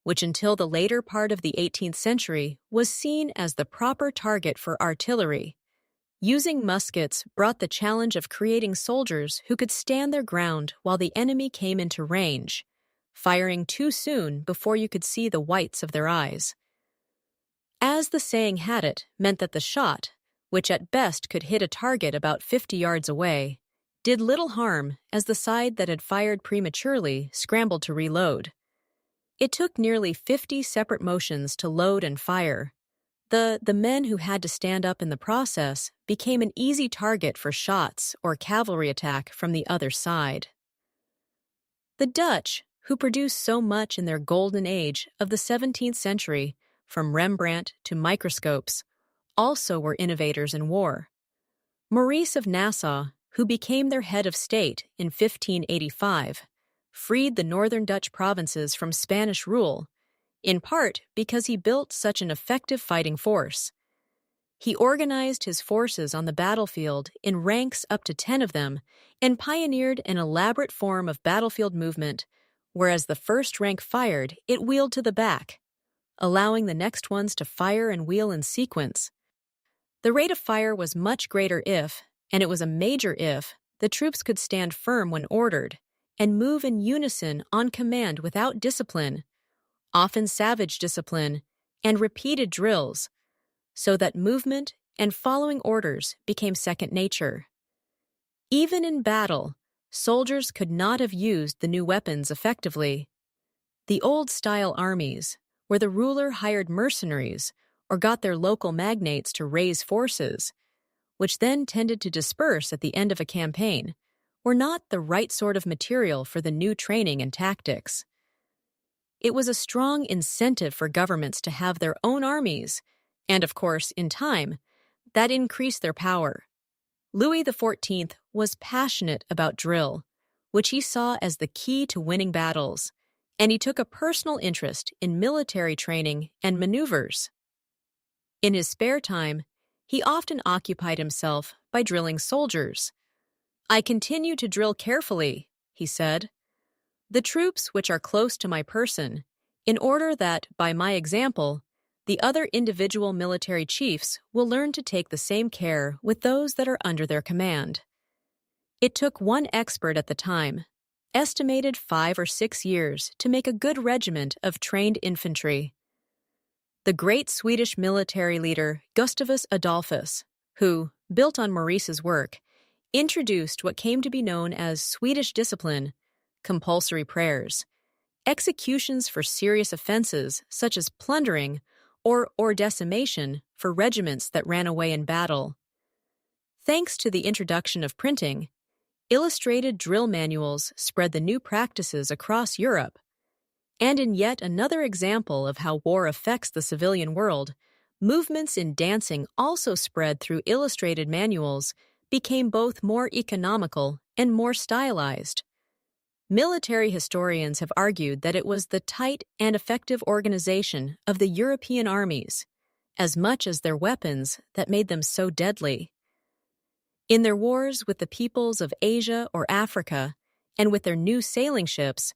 which until the later part of the 18th century was seen as the proper target for artillery. Using muskets brought the challenge of creating soldiers who could stand their ground while the enemy came into range, firing too soon before you could see the whites of their eyes. As the saying had it, meant that the shot, which at best could hit a target about 50 yards away, did little harm as the side that had fired prematurely scrambled to reload. It took nearly 50 separate motions to load and fire. The men who had to stand up in the process became an easy target for shots or cavalry attack from the other side. The Dutch, who produced so much in their golden age of the 17th century, from Rembrandt to microscopes, also were innovators in war. Maurice of Nassau, who became their head of state in 1585, freed the northern Dutch provinces from Spanish rule, in part because he built such an effective fighting force. He organized his forces on the battlefield in ranks up to 10 of them and pioneered an elaborate form of battlefield movement, whereas the first rank fired, it wheeled to the back, allowing the next ones to fire and wheel in sequence. The rate of fire was much greater if, and it was a major if, the troops could stand firm when ordered and move in unison on command without discipline, often savage discipline, and repeated drills, so that movement and following orders became second nature. Even in battle, soldiers could not have used the new weapons effectively. The old-style armies, where the ruler hired mercenaries or got their local magnates to raise forces, which then tended to disperse at the end of a campaign, were not the right sort of material for the new training and tactics. It was a strong incentive for governments to have their own armies, and of course, in time, that increased their power. Louis XIV was passionate about drill, which he saw as the key to winning battles, and he took a personal interest in military training and maneuvers. In his spare time, he often occupied himself by drilling soldiers. "I continue to drill carefully," he said, "the troops which are close to my person, in order that, by my example, the other individual military chiefs will learn to take the same care with those that are under their command." It took one expert at the time, estimated 5 or 6 years, to make a good regiment of trained infantry. The great Swedish military leader Gustavus Adolphus, who, built on Maurice's work, introduced what came to be known as Swedish discipline, compulsory prayers, executions for serious offenses such as plundering or decimation for regiments that ran away in battle. Thanks to the introduction of printing, illustrated drill manuals spread the new practices across Europe. And in yet another example of how war affects the civilian world, movements in dancing also spread through illustrated manuals, became both more economical and more stylized. Military historians have argued that it was the tight and effective organization of the European armies, as much as their weapons, that made them so deadly. In their wars with the peoples of Asia or Africa, and with their new sailing ships,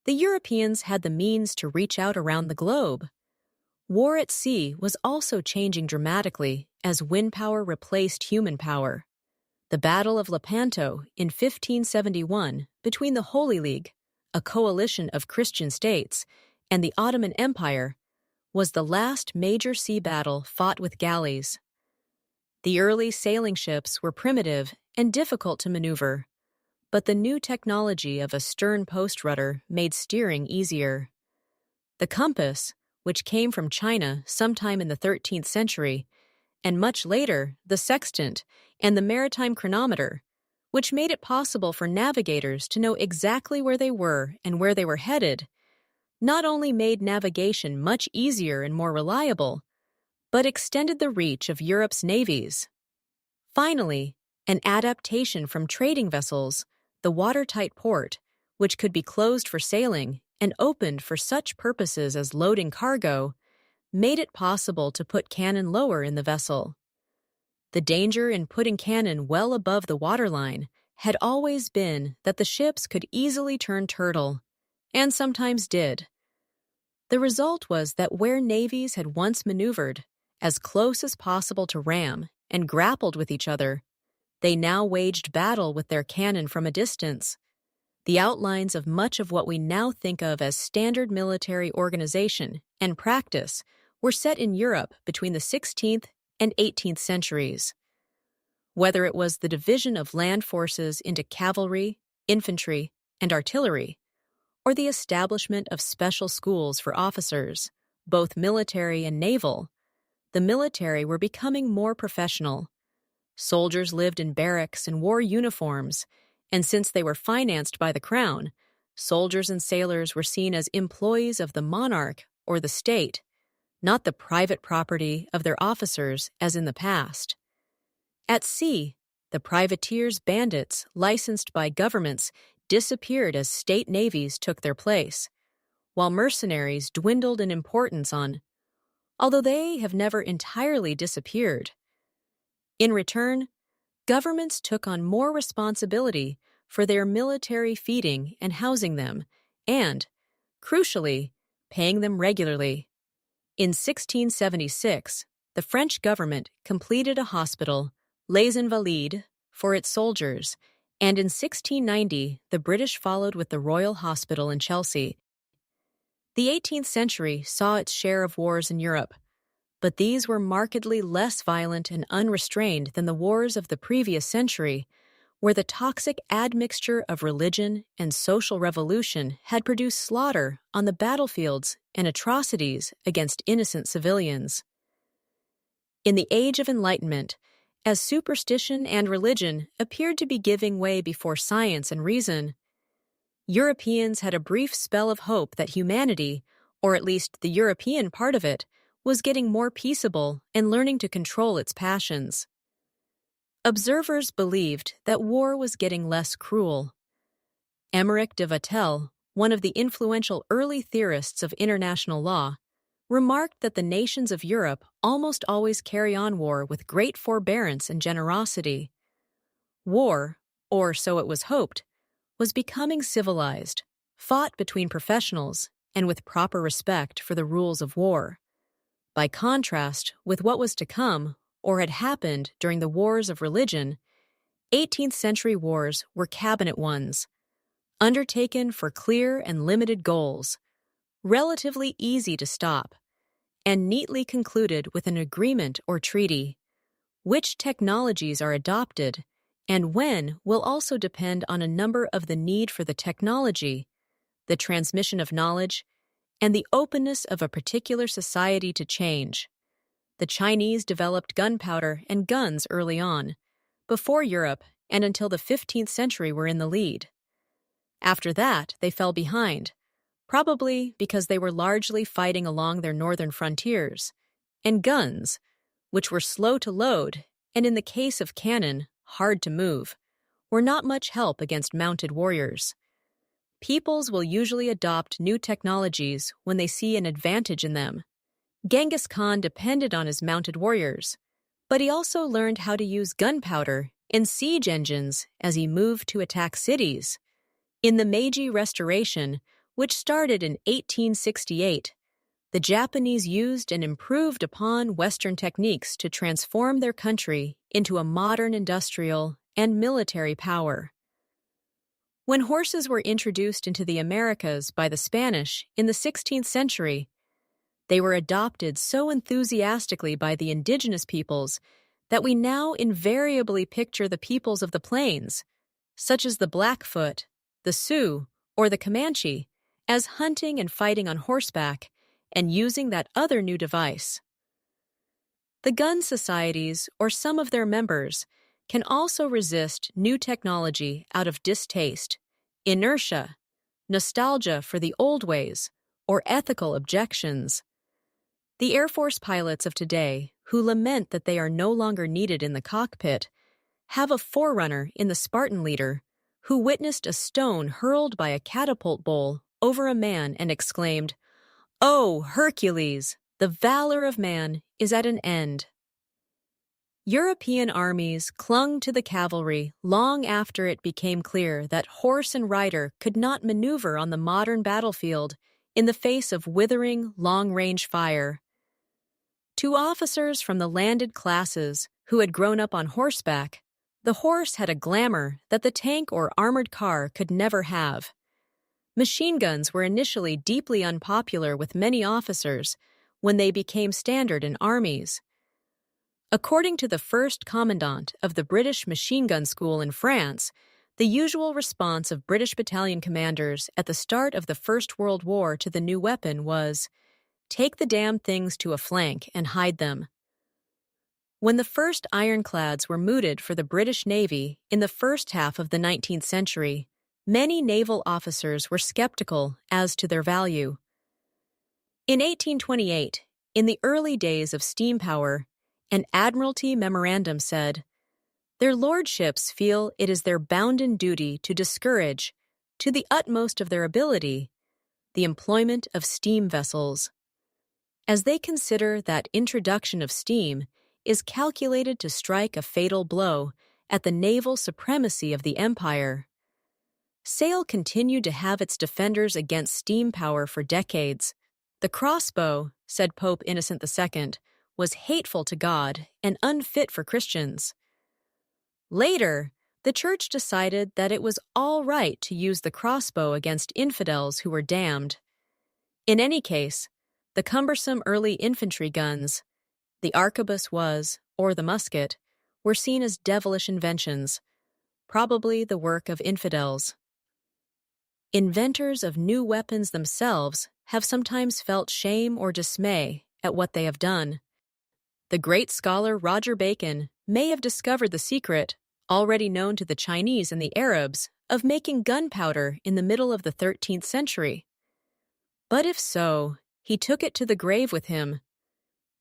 the Europeans had the means to reach out around the globe. War at sea was also changing dramatically as wind power replaced human power. The Battle of Lepanto in 1571 between the Holy League, a coalition of Christian states, and the Ottoman Empire was the last major sea battle fought with galleys. The early sailing ships were primitive and difficult to maneuver, but the new technology of a stern post rudder made steering easier. The compass, which came from China sometime in the 13th century, and much later the sextant and the maritime chronometer, which made it possible for navigators to know exactly where they were and where they were headed, not only made navigation much easier and more reliable, but extended the reach of Europe's navies. Finally, an adaptation from trading vessels, the watertight port, which could be closed for sailing and opened for such purposes as loading cargo, made it possible to put cannon lower in the vessel. The danger in putting cannon well above the waterline had always been that the ships could easily turn turtle, and sometimes did. The result was that where navies had once maneuvered, as close as possible to ram, and grappled with each other, they now waged battle with their cannon from a distance. The outlines of much of what we now think of as standard military organization and practice were set in Europe between the 16th and 18th centuries. Whether it was the division of land forces into cavalry, infantry, and artillery, or the establishment of special schools for officers, both military and naval, the military were becoming more professional. Soldiers lived in barracks and wore uniforms, and since they were financed by the crown, soldiers and sailors were seen as employees of the monarch or the state, not the private property of their officers as in the past. At sea, the privateers, bandits licensed by governments disappeared as state navies took their place, while mercenaries dwindled in importance although they have never entirely disappeared. In return, governments took on more responsibility for their military feeding and housing them, and, crucially, paying them regularly. In 1676, the French government completed a hospital, Les Invalides, for its soldiers, and in 1690, the British followed with the Royal Hospital in Chelsea. The 18th century saw its share of wars in Europe, but these were markedly less violent and unrestrained than the wars of the previous century, where the toxic admixture of religion and social revolution had produced slaughter on the battlefields and atrocities against innocent civilians. In the Age of Enlightenment, as superstition and religion appeared to be giving way before science and reason, Europeans had a brief spell of hope that humanity, or at least the European part of it, was getting more peaceable and learning to control its passions. Observers believed that war was getting less cruel. Émeric de Vattel, one of the influential early theorists of international law, remarked that the nations of Europe almost always carry on war with great forbearance and generosity. War, or so it was hoped, was becoming civilized, fought between professionals and with proper respect for the rules of war. By contrast with what was to come or had happened during the wars of religion, 18th century wars were cabinet ones, undertaken for clear and limited goals, relatively easy to stop, and neatly concluded with an agreement or treaty. Which technologies are adopted and when will also depend on a number of the need for the technology, the transmission of knowledge, and the openness of a particular society to change. The Chinese developed gunpowder and guns early on, before Europe and until the 15th century were in the lead. After that, they fell behind, probably because they were largely fighting along their northern frontiers, and guns, which were slow to load and in the case of cannon, hard to move, were not much help against mounted warriors. Peoples will usually adopt new technologies when they see an advantage in them. Genghis Khan depended on his mounted warriors, but he also learned how to use gunpowder and siege engines as he moved to attack cities. In the Meiji Restoration, which started in 1868, the Japanese used and improved upon Western techniques to transform their country into a modern industrial and military power. When horses were introduced into the Americas by the Spanish in the 16th century, they were adopted so enthusiastically by the indigenous peoples that we now invariably picture the peoples of the plains, such as the Blackfoot, the Sioux, or the Comanche, as hunting and fighting on horseback and using that other new device. The gun societies, or some of their members, can also resist new technology out of distaste, inertia, nostalgia for the old ways, or ethical objections. The Air Force pilots of today, who lament that they are no longer needed in the cockpit, have a forerunner in the Spartan leader who witnessed a stone hurled by a catapult bowl over a man and exclaimed, "Oh, Hercules, the valor of man is at an end." European armies clung to the cavalry long after it became clear that horse and rider could not maneuver on the modern battlefield in the face of withering, long-range fire. To officers from the landed classes who had grown up on horseback, the horse had a glamour that the tank or armored car could never have. Machine guns were initially deeply unpopular with many officers when they became standard in armies. According to the first commandant of the British Machine Gun School in France, the usual response of British battalion commanders at the start of the First World War to the new weapon was, "Take the damn things to a flank and hide them." When the first ironclads were mooted for the British Navy in the first half of the 19th century, many naval officers were skeptical as to their value. In 1828, in the early days of steam power, an Admiralty memorandum said, "Their lordships feel it is their bounden duty to discourage, to the utmost of their ability, the employment of steam vessels, as they consider that introduction of steam is calculated to strike a fatal blow at the naval supremacy of the empire." Sail continued to have its defenders against steam power for decades. The crossbow, said Pope Innocent II, was hateful to God and unfit for Christians. Later, the Church decided that it was all right to use the crossbow against infidels who were damned. In any case, the cumbersome early infantry guns, the arquebus was, or the musket, were seen as devilish inventions, probably the work of infidels. Inventors of new weapons themselves have sometimes felt shame or dismay at what they have done. The great scholar Roger Bacon may have discovered the secret, already known to the Chinese and the Arabs, of making gunpowder in the middle of the 13th century. But if so, he took it to the grave with him.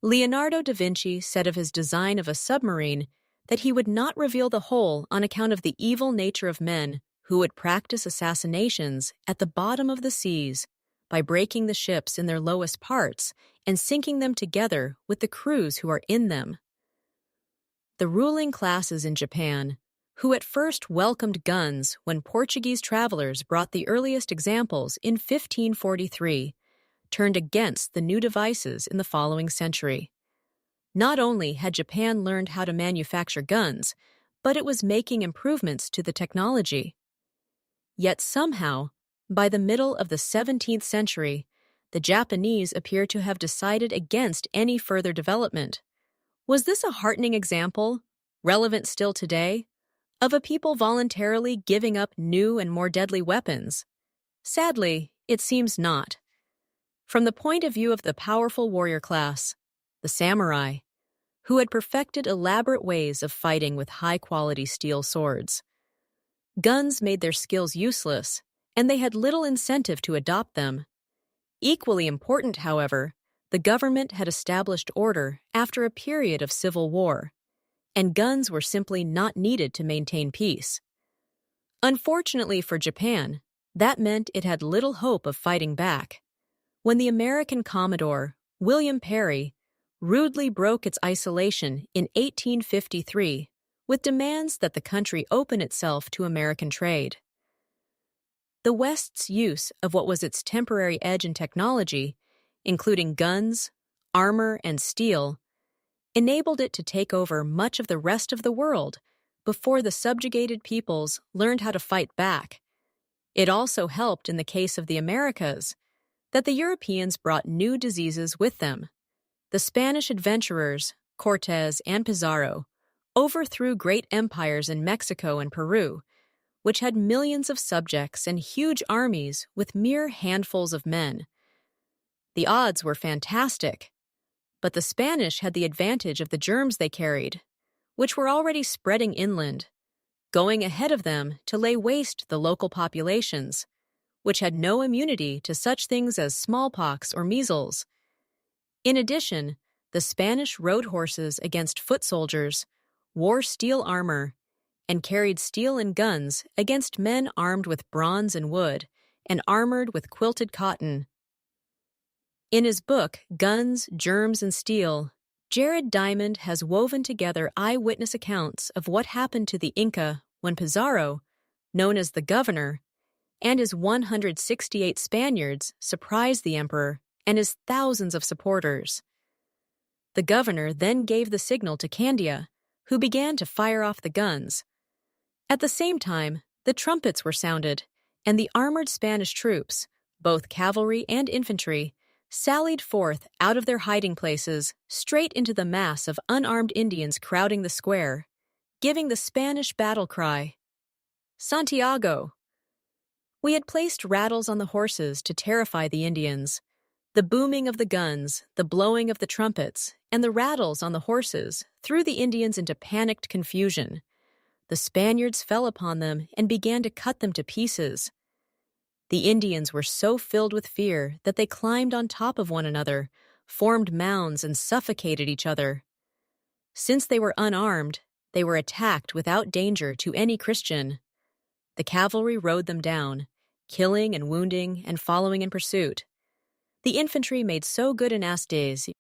Leonardo da Vinci said of his design of a submarine that he would not reveal the whole on account of the evil nature of men who would practice assassinations at the bottom of the seas by breaking the ships in their lowest parts and sinking them together with the crews who are in them. The ruling classes in Japan, who at first welcomed guns when Portuguese travelers brought the earliest examples in 1543, turned against the new devices in the following century. Not only had Japan learned how to manufacture guns, but it was making improvements to the technology. Yet somehow, by the middle of the 17th century, the Japanese appear to have decided against any further development. Was this a heartening example, relevant still today, of a people voluntarily giving up new and more deadly weapons? Sadly, it seems not. From the point of view of the powerful warrior class, the samurai, who had perfected elaborate ways of fighting with high-quality steel swords, guns made their skills useless, and they had little incentive to adopt them. Equally important, however, the government had established order after a period of civil war, and guns were simply not needed to maintain peace. Unfortunately for Japan, that meant it had little hope of fighting back. When the American Commodore, William Perry, rudely broke its isolation in 1853 with demands that the country open itself to American trade. The West's use of what was its temporary edge in technology, including guns, armor, and steel, enabled it to take over much of the rest of the world before the subjugated peoples learned how to fight back. It also helped in the case of the Americas that the Europeans brought new diseases with them. The Spanish adventurers, Cortés and Pizarro, overthrew great empires in Mexico and Peru, which had millions of subjects and huge armies with mere handfuls of men. The odds were fantastic, but the Spanish had the advantage of the germs they carried, which were already spreading inland, going ahead of them to lay waste the local populations, which had no immunity to such things as smallpox or measles. In addition, the Spanish rode horses against foot soldiers, wore steel armor, and carried steel and guns against men armed with bronze and wood and armored with quilted cotton. In his book, Guns, Germs, and Steel, Jared Diamond has woven together eyewitness accounts of what happened to the Inca when Pizarro, known as the Governor, and his 168 Spaniards surprised the emperor and his thousands of supporters. The governor then gave the signal to Candia, who began to fire off the guns. At the same time, the trumpets were sounded, and the armored Spanish troops, both cavalry and infantry, sallied forth out of their hiding places straight into the mass of unarmed Indians crowding the square, giving the Spanish battle cry, "Santiago!" We had placed rattles on the horses to terrify the Indians. The booming of the guns, the blowing of the trumpets, and the rattles on the horses threw the Indians into panicked confusion. The Spaniards fell upon them and began to cut them to pieces. The Indians were so filled with fear that they climbed on top of one another, formed mounds, and suffocated each other. Since they were unarmed, they were attacked without danger to any Christian. The cavalry rode them down, killing and wounding and following in pursuit. The infantry made so good an assault